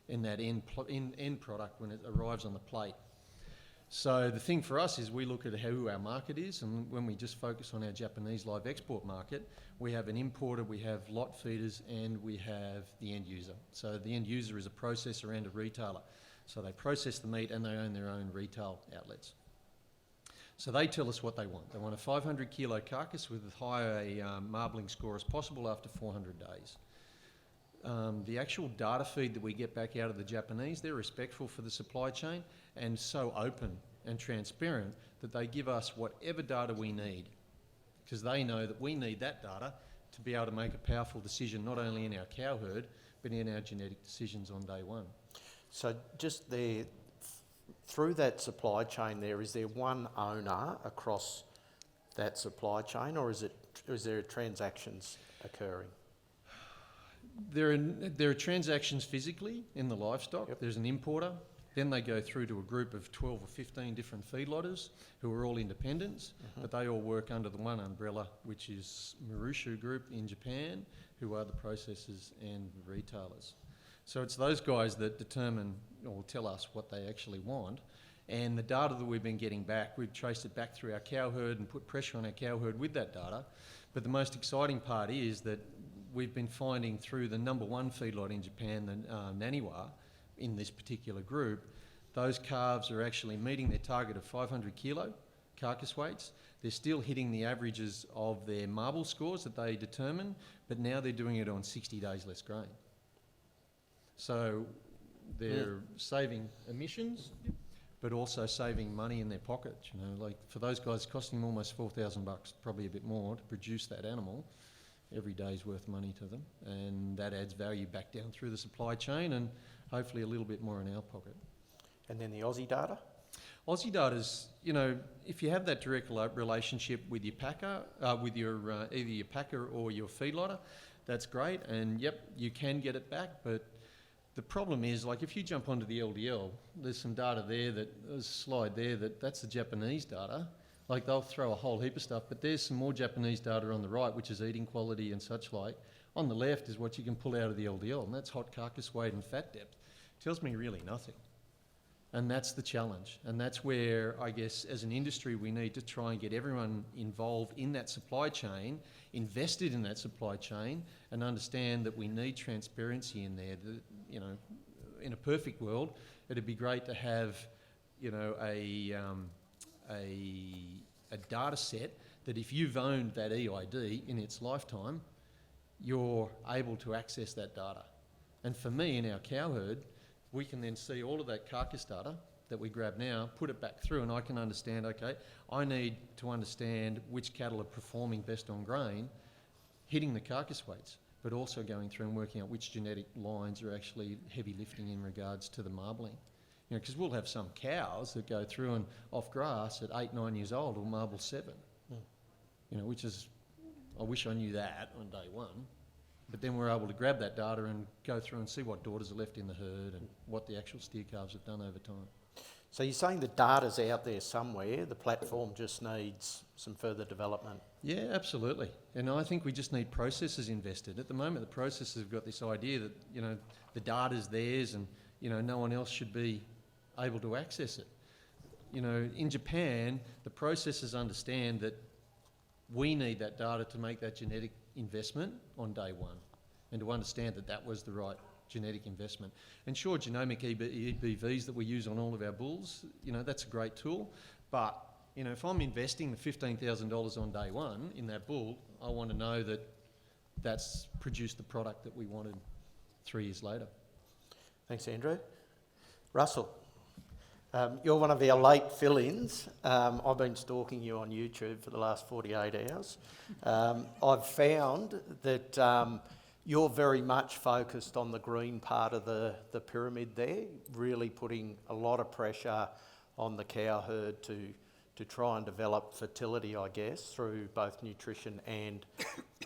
in that end product when it arrives on the plate. So the thing for us is we look at who our market is, and when we just focus on our Japanese live export market, we have an importer, we have lot feeders, and we have the end user. So the end user is a processor and a retailer. So they process the meat and they own their own retail outlets. So they tell us what they want. They want a 500 kilo carcass with as high a marbling score as possible after 400 days. The actual data feed that we get back out of the Japanese, they're respectful for the supply chain and so open and transparent that they give us whatever data we need, because they know that we need that data to be able to make a powerful decision not only in our cow herd but in our genetic decisions on day one. So just there, through that supply chain there, is there one owner across that supply chain, or is there transactions occurring? There are transactions physically in the livestock. Yep. There's an importer Then they go through to a group of 12 or 15 different feedlotters who are all independents, but they all work under the one umbrella, which is Marushu Group in Japan, who are the processors and retailers. So it's those guys that determine or tell us what they actually want. And the data that we've been getting back, we've traced it back through our cow herd and put pressure on our cow herd with that data. But the most exciting part is that we've been finding through the number one feedlot in Japan, the Naniwa, in this particular group, those calves are actually meeting their target of 500 kilo carcass weights. They're still hitting the averages of their marble scores that they determine, but now they're doing it on 60 days less grain. So they're saving emissions, but also saving money in their pocket. You know, like for those guys, it's costing them almost $4,000, probably a bit more, to produce that animal. Every day's worth money to them, and that adds value back down through the supply chain, and hopefully a little bit more in our pocket. And then the Aussie data? Aussie data's, you know, if you have that direct relationship with your packer, with your either your packer or your feedlotter, that's great, and yep, you can get it back. But the problem is, like, if you jump onto the LDL, there's some data there there's a slide there that's the Japanese data. Like, they'll throw a whole heap of stuff, but there's some more Japanese data on the right, which is eating quality and such like. On the left is what you can pull out of the LDL, and that's hot carcass weight and fat depth. Tells me really nothing. And that's the challenge. And that's where, I guess, as an industry, we need to try and get everyone involved in that supply chain, invested in that supply chain, and understand that we need transparency in there. That, you know, in a perfect world, it'd be great to have, you know, a data set that if you've owned that EID in its lifetime, you're able to access that data. And for me, in our cow herd, we can then see all of that carcass data that we grab now, put it back through, and I can understand, okay, I need to understand which cattle are performing best on grain, hitting the carcass weights, but also going through and working out which genetic lines are actually heavy lifting in regards to the marbling. You know, because we'll have some cows that go through and off grass at 8, 9 years old will marble 7. You know, which is, I wish I knew that on day one. But then we're able to grab that data and go through and see what daughters are left in the herd and what the actual steer calves have done over time. So you're saying the data's out there somewhere, the platform just needs some further development? Yeah, absolutely. And I think we just need processors invested. At the moment, the processors have got this idea that, you know, the data's theirs and, you know, no one else should be able to access it. You know, in Japan, the processors understand that we need that data to make that genetic investment on day one and to understand that that was the right genetic investment. And sure, genomic EBVs that we use on all of our bulls, you know, that's a great tool. But, you know, if I'm investing the $15,000 on day one in that bull, I want to know that that's produced the product that we wanted 3 years later. Thanks, Andrew. Russell, you're one of our late fill-ins. I've been stalking you on YouTube for the last 48 hours. I've found that you're very much focused on the green part of the pyramid there, really putting a lot of pressure on the cow herd to try and develop fertility, I guess, through both nutrition and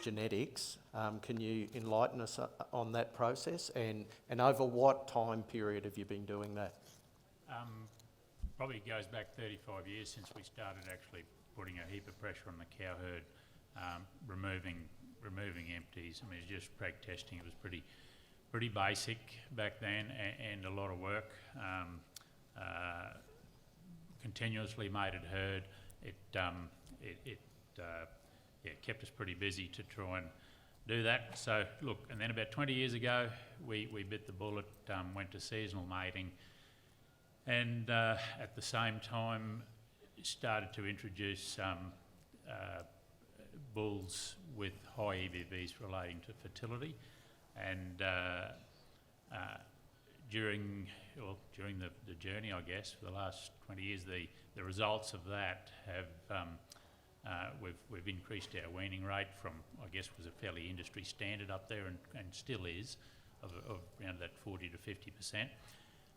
genetics. Can you enlighten us on that process and over what time period have you been doing that? Probably goes back 35 years since we started actually putting a heap of pressure on the cow herd, removing empties. I mean, it's just preg testing. It was pretty basic back then and a lot of work. Continuously mated herd. It kept us pretty busy to try and do that. So look, and then about 20 years ago, we bit the bullet, went to seasonal mating, and at the same time started to introduce bulls with high EBVs relating to fertility. And during the journey, I guess, for the last 20 years, the results of that have we've increased our weaning rate from, I guess, was a fairly industry standard up there and still is, of around that 40 to 50%,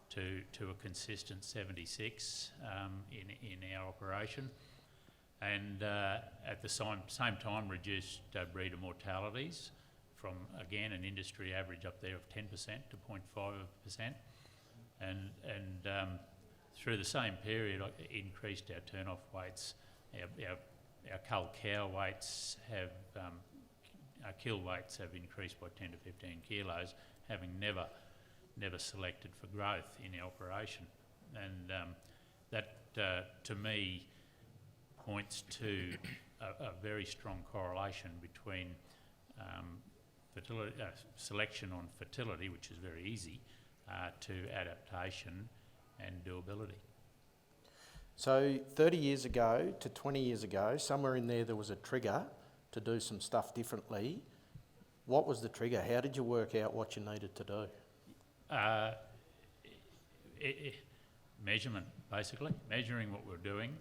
to a consistent 76 in our operation, and at the same time reduced breeder mortalities from, again, an industry average up there of 10% to 0.5%, and through the same period, increased our turn-off weights. Our cull cow weights have, our kill weights have increased by 10 to 15 kilos, having never selected for growth in our operation. And that, to me, points to a very strong correlation between fertility, selection on fertility, which is very easy, to adaptation and doability. So 30 years ago to 20 years ago, somewhere in there was a trigger to do some stuff differently. What was the trigger? How did you work out what you needed to do? Measurement, basically, measuring what we're doing,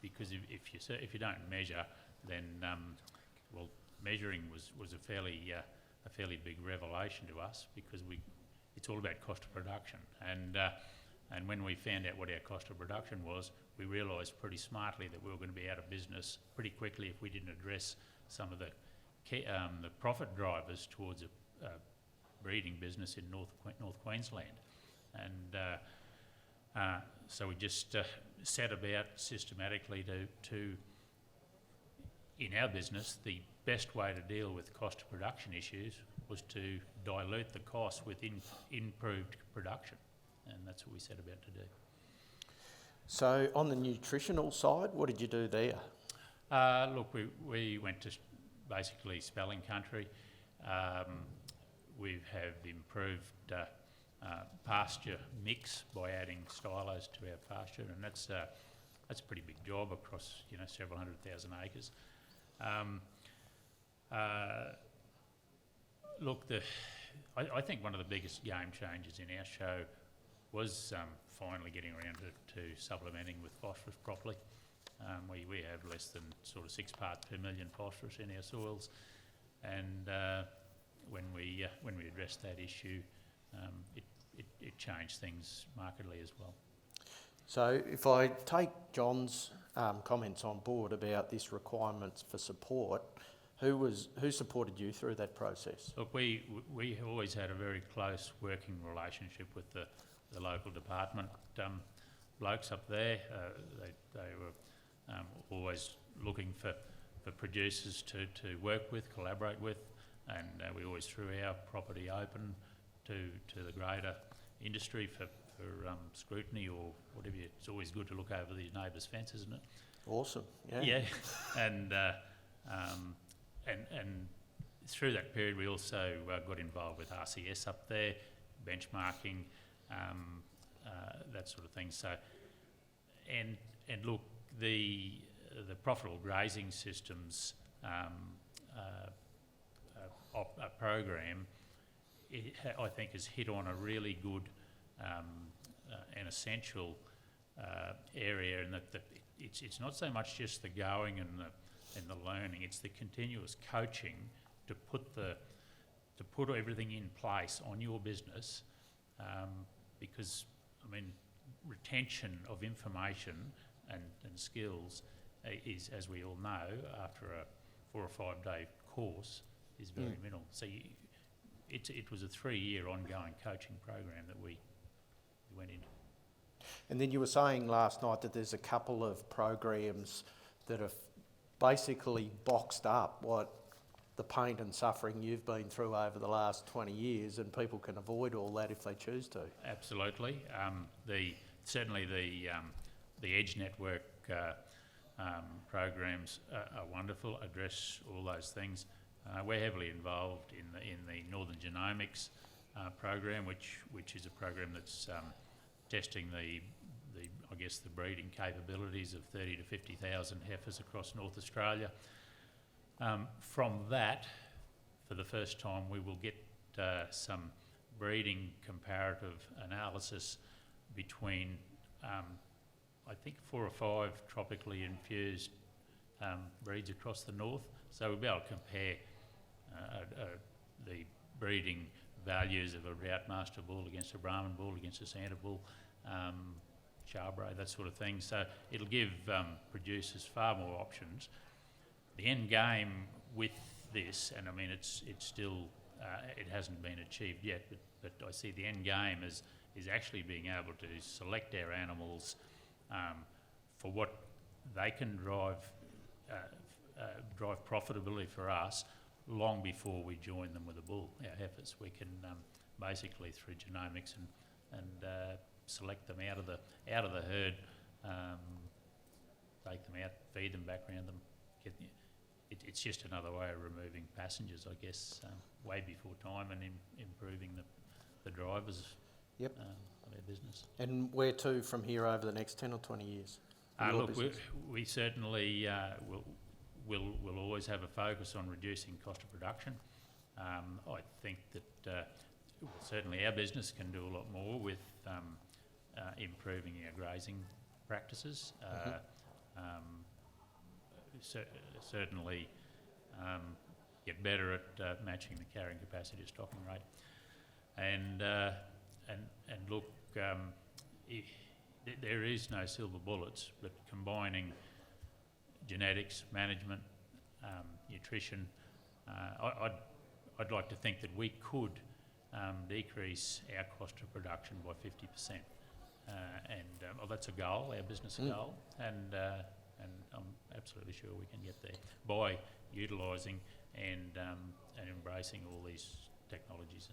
because if you don't measure, then well, measuring was a fairly big revelation to us, because it's all about cost of production, and when we found out what our cost of production was, we realised pretty smartly that we were going to be out of business pretty quickly if we didn't address some of the profit drivers towards a breeding business in North Queensland. And so we just set about systematically to, in our business, the best way to deal with cost of production issues was to dilute the cost with improved production, and that's what we set about to do. So on the nutritional side, what did you do there? Look, we went to basically spelling country. We have improved pasture mix by adding stylos to our pasture, and that's a pretty big job across several 100,000 acres. Look, I think one of the biggest game changers in our show was finally getting around to supplementing with phosphorus properly. We have less than sort of 6 parts per million phosphorus in our soils, and when we addressed that issue, it changed things markedly as well. So if I take John's comments on board about this requirements for support, who supported you through that process? Look, we always had a very close working relationship with the local department blokes up there. They were always looking for producers to work with, collaborate with, and we always threw our property open to the greater industry for scrutiny or whatever. It's always good to look over the neighbour's fence, isn't it? Awesome. Yeah. Yeah, and through that period, we also got involved with RCS up there, benchmarking, that sort of thing. So, and look, the profitable grazing systems program, I think, has hit on a really good and essential area, in that it's not so much just the going and the learning; it's the continuous coaching to put everything in place on your business, because I mean, retention of information and skills is, as we all know, after a 4 or 5 day course, is very minimal. So it was a 3-year ongoing coaching program that we went into. And then you were saying last night that there's a couple of programs that have basically boxed up what the pain and suffering you've been through over the last 20 years, and people can avoid all that if they choose to. Absolutely. Certainly the Edge Network programs are wonderful, address all those things. We're heavily involved in the Northern Genomics program, which is a program that's testing the breeding capabilities of 30 to 50,000 heifers across North Australia. From that, for the first time, we will get some breeding comparative analysis between, I think, 4 or 5 tropically infused breeds across the north. So we'll be able to compare the breeding values of a Rout Master bull against a Brahman bull, against a Santa bull, Charbray, that sort of thing. So it'll give producers far more options. The end game with this, and I mean it's still, it hasn't been achieved yet, but I see the end game is is actually being able to select our animals for what they can drive profitability for us long before we join them with a bull, our heifers. We can basically through genomics and select them out of the herd, take them out, feed them, back around them. It's just another way of removing passengers, I guess, way before time, and improving the drivers Yep. of our business. And where to from here over the next 10 or 20 years? for your Look, business? we certainly will always have a focus on reducing cost of production. I think that certainly our business can do a lot more with improving our grazing practices. Certainly get better at matching the carrying capacity to stocking rate. And look, there is no silver bullets, but combining genetics, management, nutrition, I'd like to think that we could decrease our cost of production by 50%. Well, that's a goal, our business goal, and I'm absolutely sure we can get there by utilising and embracing all these technologies.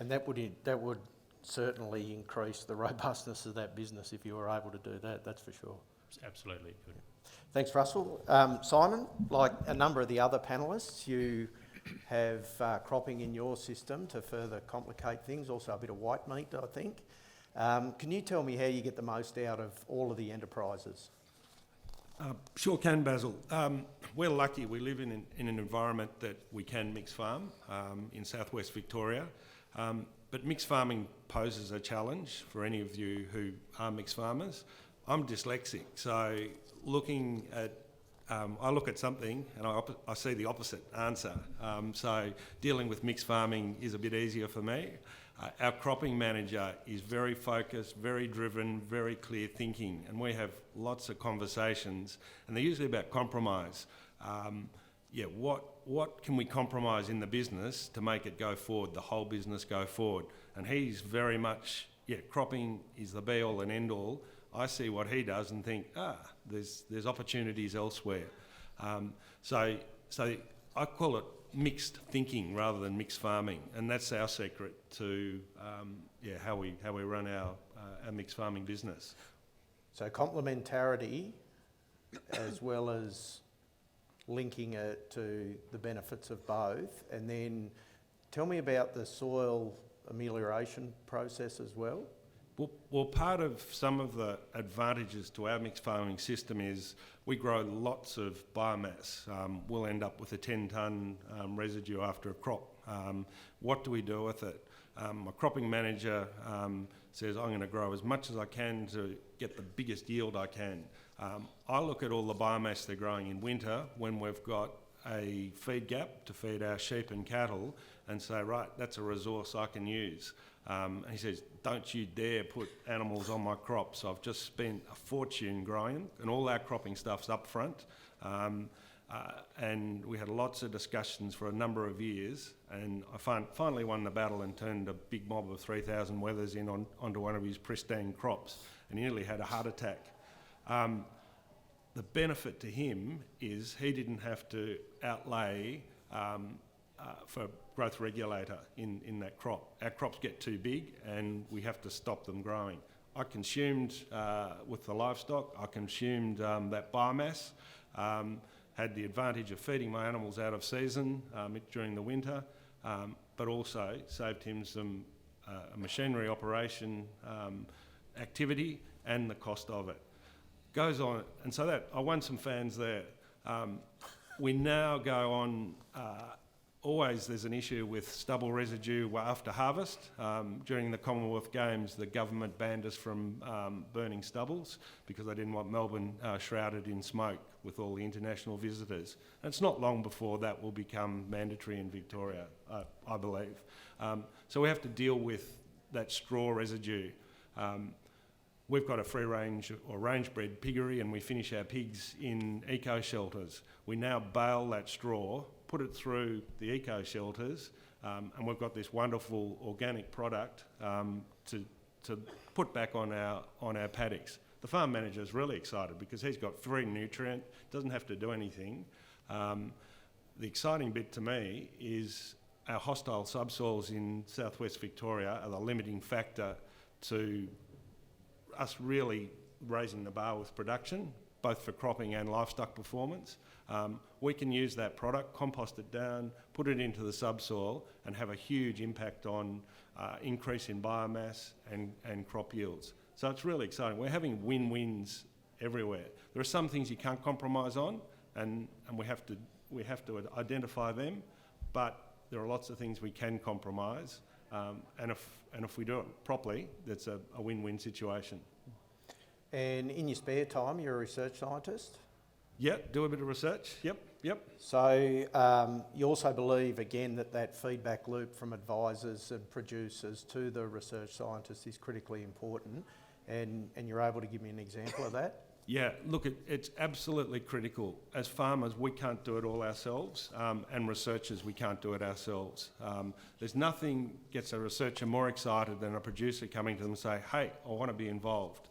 And that would certainly increase the robustness of that business if you were able to do that, that's for sure. Absolutely, it could. Thanks, Russell. Simon, like a number of the other panellists, you have cropping in your system to further complicate things, also a bit of white meat, I think. Can you tell me how you get the most out of all of the enterprises? Sure can, Basil. We're lucky. We live in an environment that we can mix farm in southwest Victoria. But mixed farming poses a challenge for any of you who are mixed farmers. I'm dyslexic, so looking at I look at something and I see the opposite answer. So dealing with mixed farming is a bit easier for me. Our cropping manager is very focused, very driven, very clear thinking, and we have lots of conversations, and they're usually about compromise. What can we compromise in the business to make it go forward, the whole business go forward? And he's very much, cropping is the be-all and end-all. I see what he does and think, there's opportunities elsewhere. So I call it mixed thinking rather than mixed farming, and that's our secret to how we run our mixed farming business. So complementarity as well as linking it to the benefits of both, and then tell me about the soil amelioration process as well. Well, part of some of the advantages to our mixed farming system is we grow lots of biomass. We'll end up with a 10-tonne residue after a crop. What do we do with it? My cropping manager says, I'm going to grow as much as I can to get the biggest yield I can. I look at all the biomass they're growing in winter when we've got a feed gap to feed our sheep and cattle and say, right, that's a resource I can use. And he says, don't you dare put animals on my crops. I've just spent a fortune growing and all our cropping stuff's up front. And we had lots of discussions for a number of years, and I finally won the battle and turned a big mob of 3,000 wethers in onto one of his pristine crops, and he nearly had a heart attack. The benefit to him is he didn't have to outlay for growth regulator in that crop. Our crops get too big and we have to stop them growing. I consumed, with the livestock, I consumed that biomass, had the advantage of feeding my animals out of season during the winter, but also saved him some machinery operation activity and the cost of it. Goes on, and so that I won some fans there. We now go on. Always there's an issue with stubble residue after harvest. During the Commonwealth Games, the government banned us from burning stubbles because they didn't want Melbourne shrouded in smoke with all the international visitors. And it's not long before that will become mandatory in Victoria, I believe. So we have to deal with that straw residue. We've got a free range or range bred piggery, and we finish our pigs in eco shelters. We now bale that straw, put it through the eco shelters, and we've got this wonderful organic product to put back on our paddocks. The farm manager is really excited because he's got free nutrient, doesn't have to do anything. The exciting bit to me is our hostile subsoils in southwest Victoria are the limiting factor to us really raising the bar with production, both for cropping and livestock performance. We can use that product, compost it down, put it into the subsoil and have a huge impact on increase in biomass and crop yields. So it's really exciting. We're having win-wins everywhere. There are some things you can't compromise on and we have to identify them, but there are lots of things we can compromise, and if we do it properly, that's a win-win situation. And in your spare time, you're a research scientist? Yep, do a bit of research, yep. So you also believe, again, that feedback loop from advisors and producers to the research scientists is critically important, and you're able to give me an example of that? Yeah, look, it's absolutely critical. As farmers, we can't do it all ourselves, and researchers, we can't do it ourselves. There's nothing gets a researcher more excited than a producer coming to them and say, hey, I want to be involved.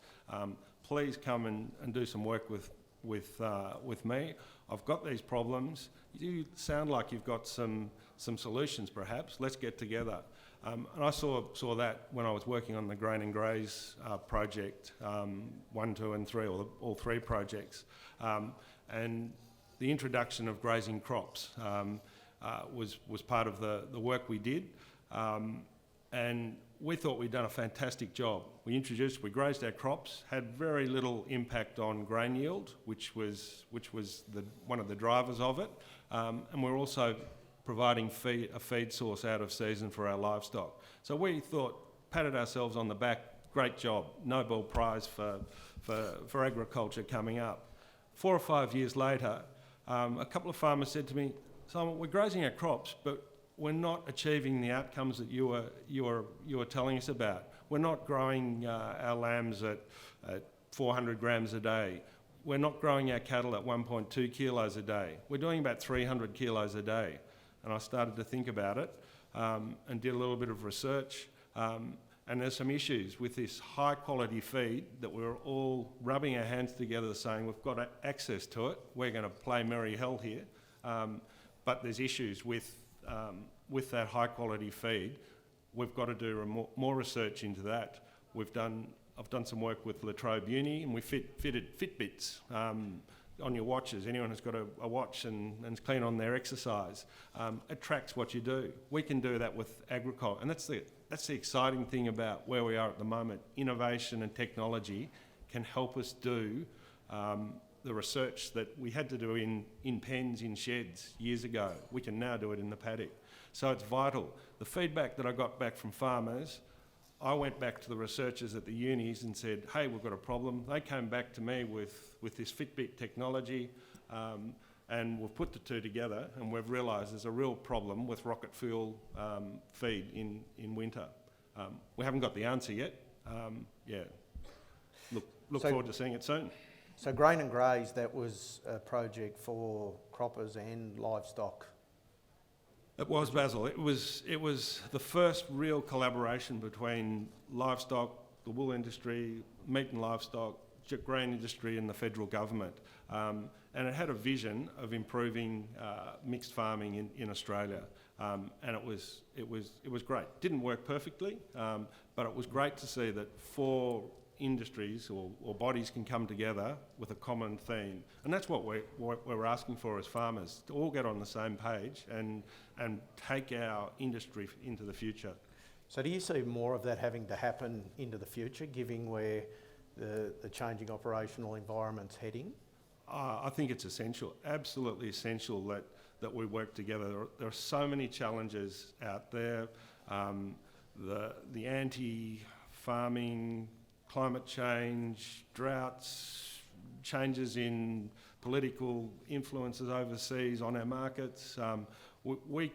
Please come and do some work with me. I've got these problems. You sound like you've got some solutions, perhaps. Let's get together. And I saw that when I was working on the Grain and Graze project, 1, 2 and 3, or all 3 projects. And the introduction of grazing crops was part of the work we did. And we thought we'd done a fantastic job. We grazed our crops, had very little impact on grain yield, which was one of the drivers of it. And we're also providing a feed source out of season for our livestock. So we patted ourselves on the back, great job, Nobel Prize for agriculture coming up. 4 or 5 years later, a couple of farmers said to me, Simon, we're grazing our crops, but we're not achieving the outcomes that you were telling us about. We're not growing our lambs at 400 grams a day. We're not growing our cattle at 1.2 kilos a day. We're doing about 300 kilos a day. And I started to think about it and did a little bit of research. And there's some issues with this high quality feed that we're all rubbing our hands together saying we've got access to it. We're going to play merry hell here. But there's issues with that high quality feed. We've got to do more research into that. I've done some work with La Trobe Uni, and we fitted Fitbits on your watches. Anyone who's got a watch and is keen on their exercise, it tracks what you do. We can do that with agriculture, and that's the exciting thing about where we are at the moment. Innovation and technology can help us do the research that we had to do in pens, in sheds years ago. We can now do it in the paddock. So it's vital. The feedback that I got back from farmers, I went back to the researchers at the unis and said, hey, we've got a problem. They came back to me with this Fitbit technology, and we've put the two together, and we've realised there's a real problem with rocket fuel feed in winter. We haven't got the answer yet. Look forward to seeing it soon. So Grain and Graze, that was a project for croppers and livestock. It was, Basil. It was the first real collaboration between livestock, the wool industry, meat and livestock, grain industry and the federal government. And it had a vision of improving mixed farming in Australia. And it was great. Didn't work perfectly, but it was great to see that 4 industries or bodies can come together with a common theme, and that's what we're asking for as farmers, to all get on the same page and take our industry into the future. So do you see more of that having to happen into the future, given where the changing operational environment's heading? I think it's essential, absolutely essential that we work together. There are so many challenges out there, the anti-farming, climate change, droughts, changes in political influences overseas on our markets. We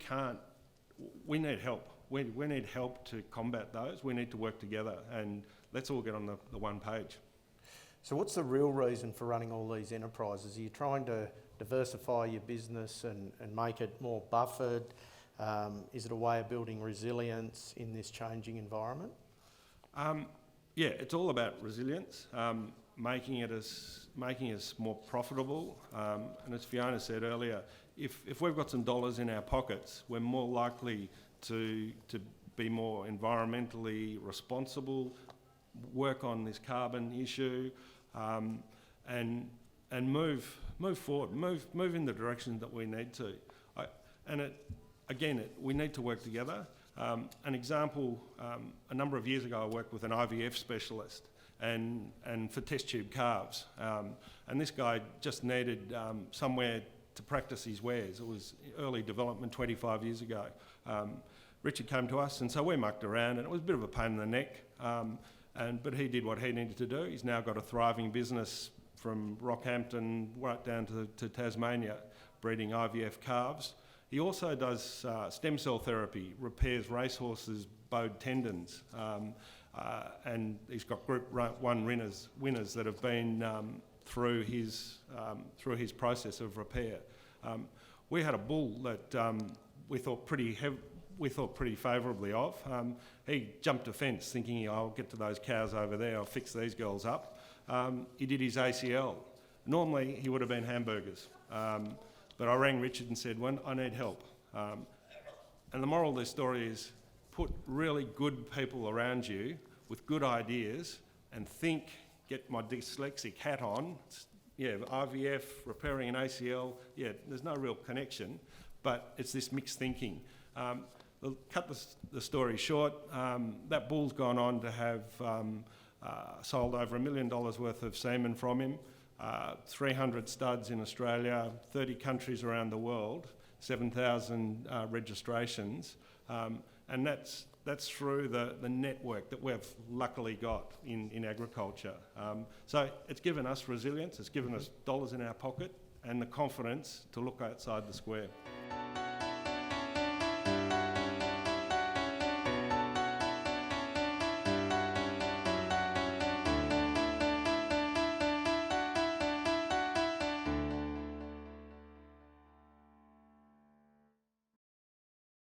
need help. We need help to combat those. We need to work together, and let's all get on the one page. So what's the real reason for running all these enterprises? Are you trying to diversify your business and make it more buffered? Is it a way of building resilience in this changing environment? yeah, it's all about resilience, making us more profitable. And as Fiona said earlier, if we've got some dollars in our pockets, we're more likely to be more environmentally responsible, work on this carbon issue, and move forward, move in the direction that we need to. We need to work together. An example, a number of years ago I worked with an IVF specialist and for test tube calves. And this guy just needed somewhere to practice his wares. It was early development 25 years ago. Richard came to us, and so we mucked around, and it was a bit of a pain in the neck. But he did what he needed to do. He's now got a thriving business from Rockhampton right down to Tasmania, breeding IVF calves. He also does stem cell therapy, repairs racehorses' bowed tendons, and he's got Group 1 winners that have been through his process of repair. We had a bull that we thought pretty favourably of. He jumped a fence thinking, I'll get to those cows over there, I'll fix these girls up. He did his ACL. Normally he would have been hamburgers. But I rang Richard and said, I need help. And the moral of this story is put really good people around you with good ideas and think, get my dyslexic hat on. Yeah, IVF, repairing an ACL, yeah, there's no real connection, but it's this mixed thinking. Cut the story short, that bull's gone on to have sold over $1 million worth of semen from him, 300 studs in Australia, 30 countries around the world, 7,000 registrations, and that's through the network that we've luckily got in agriculture. So it's given us resilience, it's given us dollars in our pocket and the confidence to look outside the square.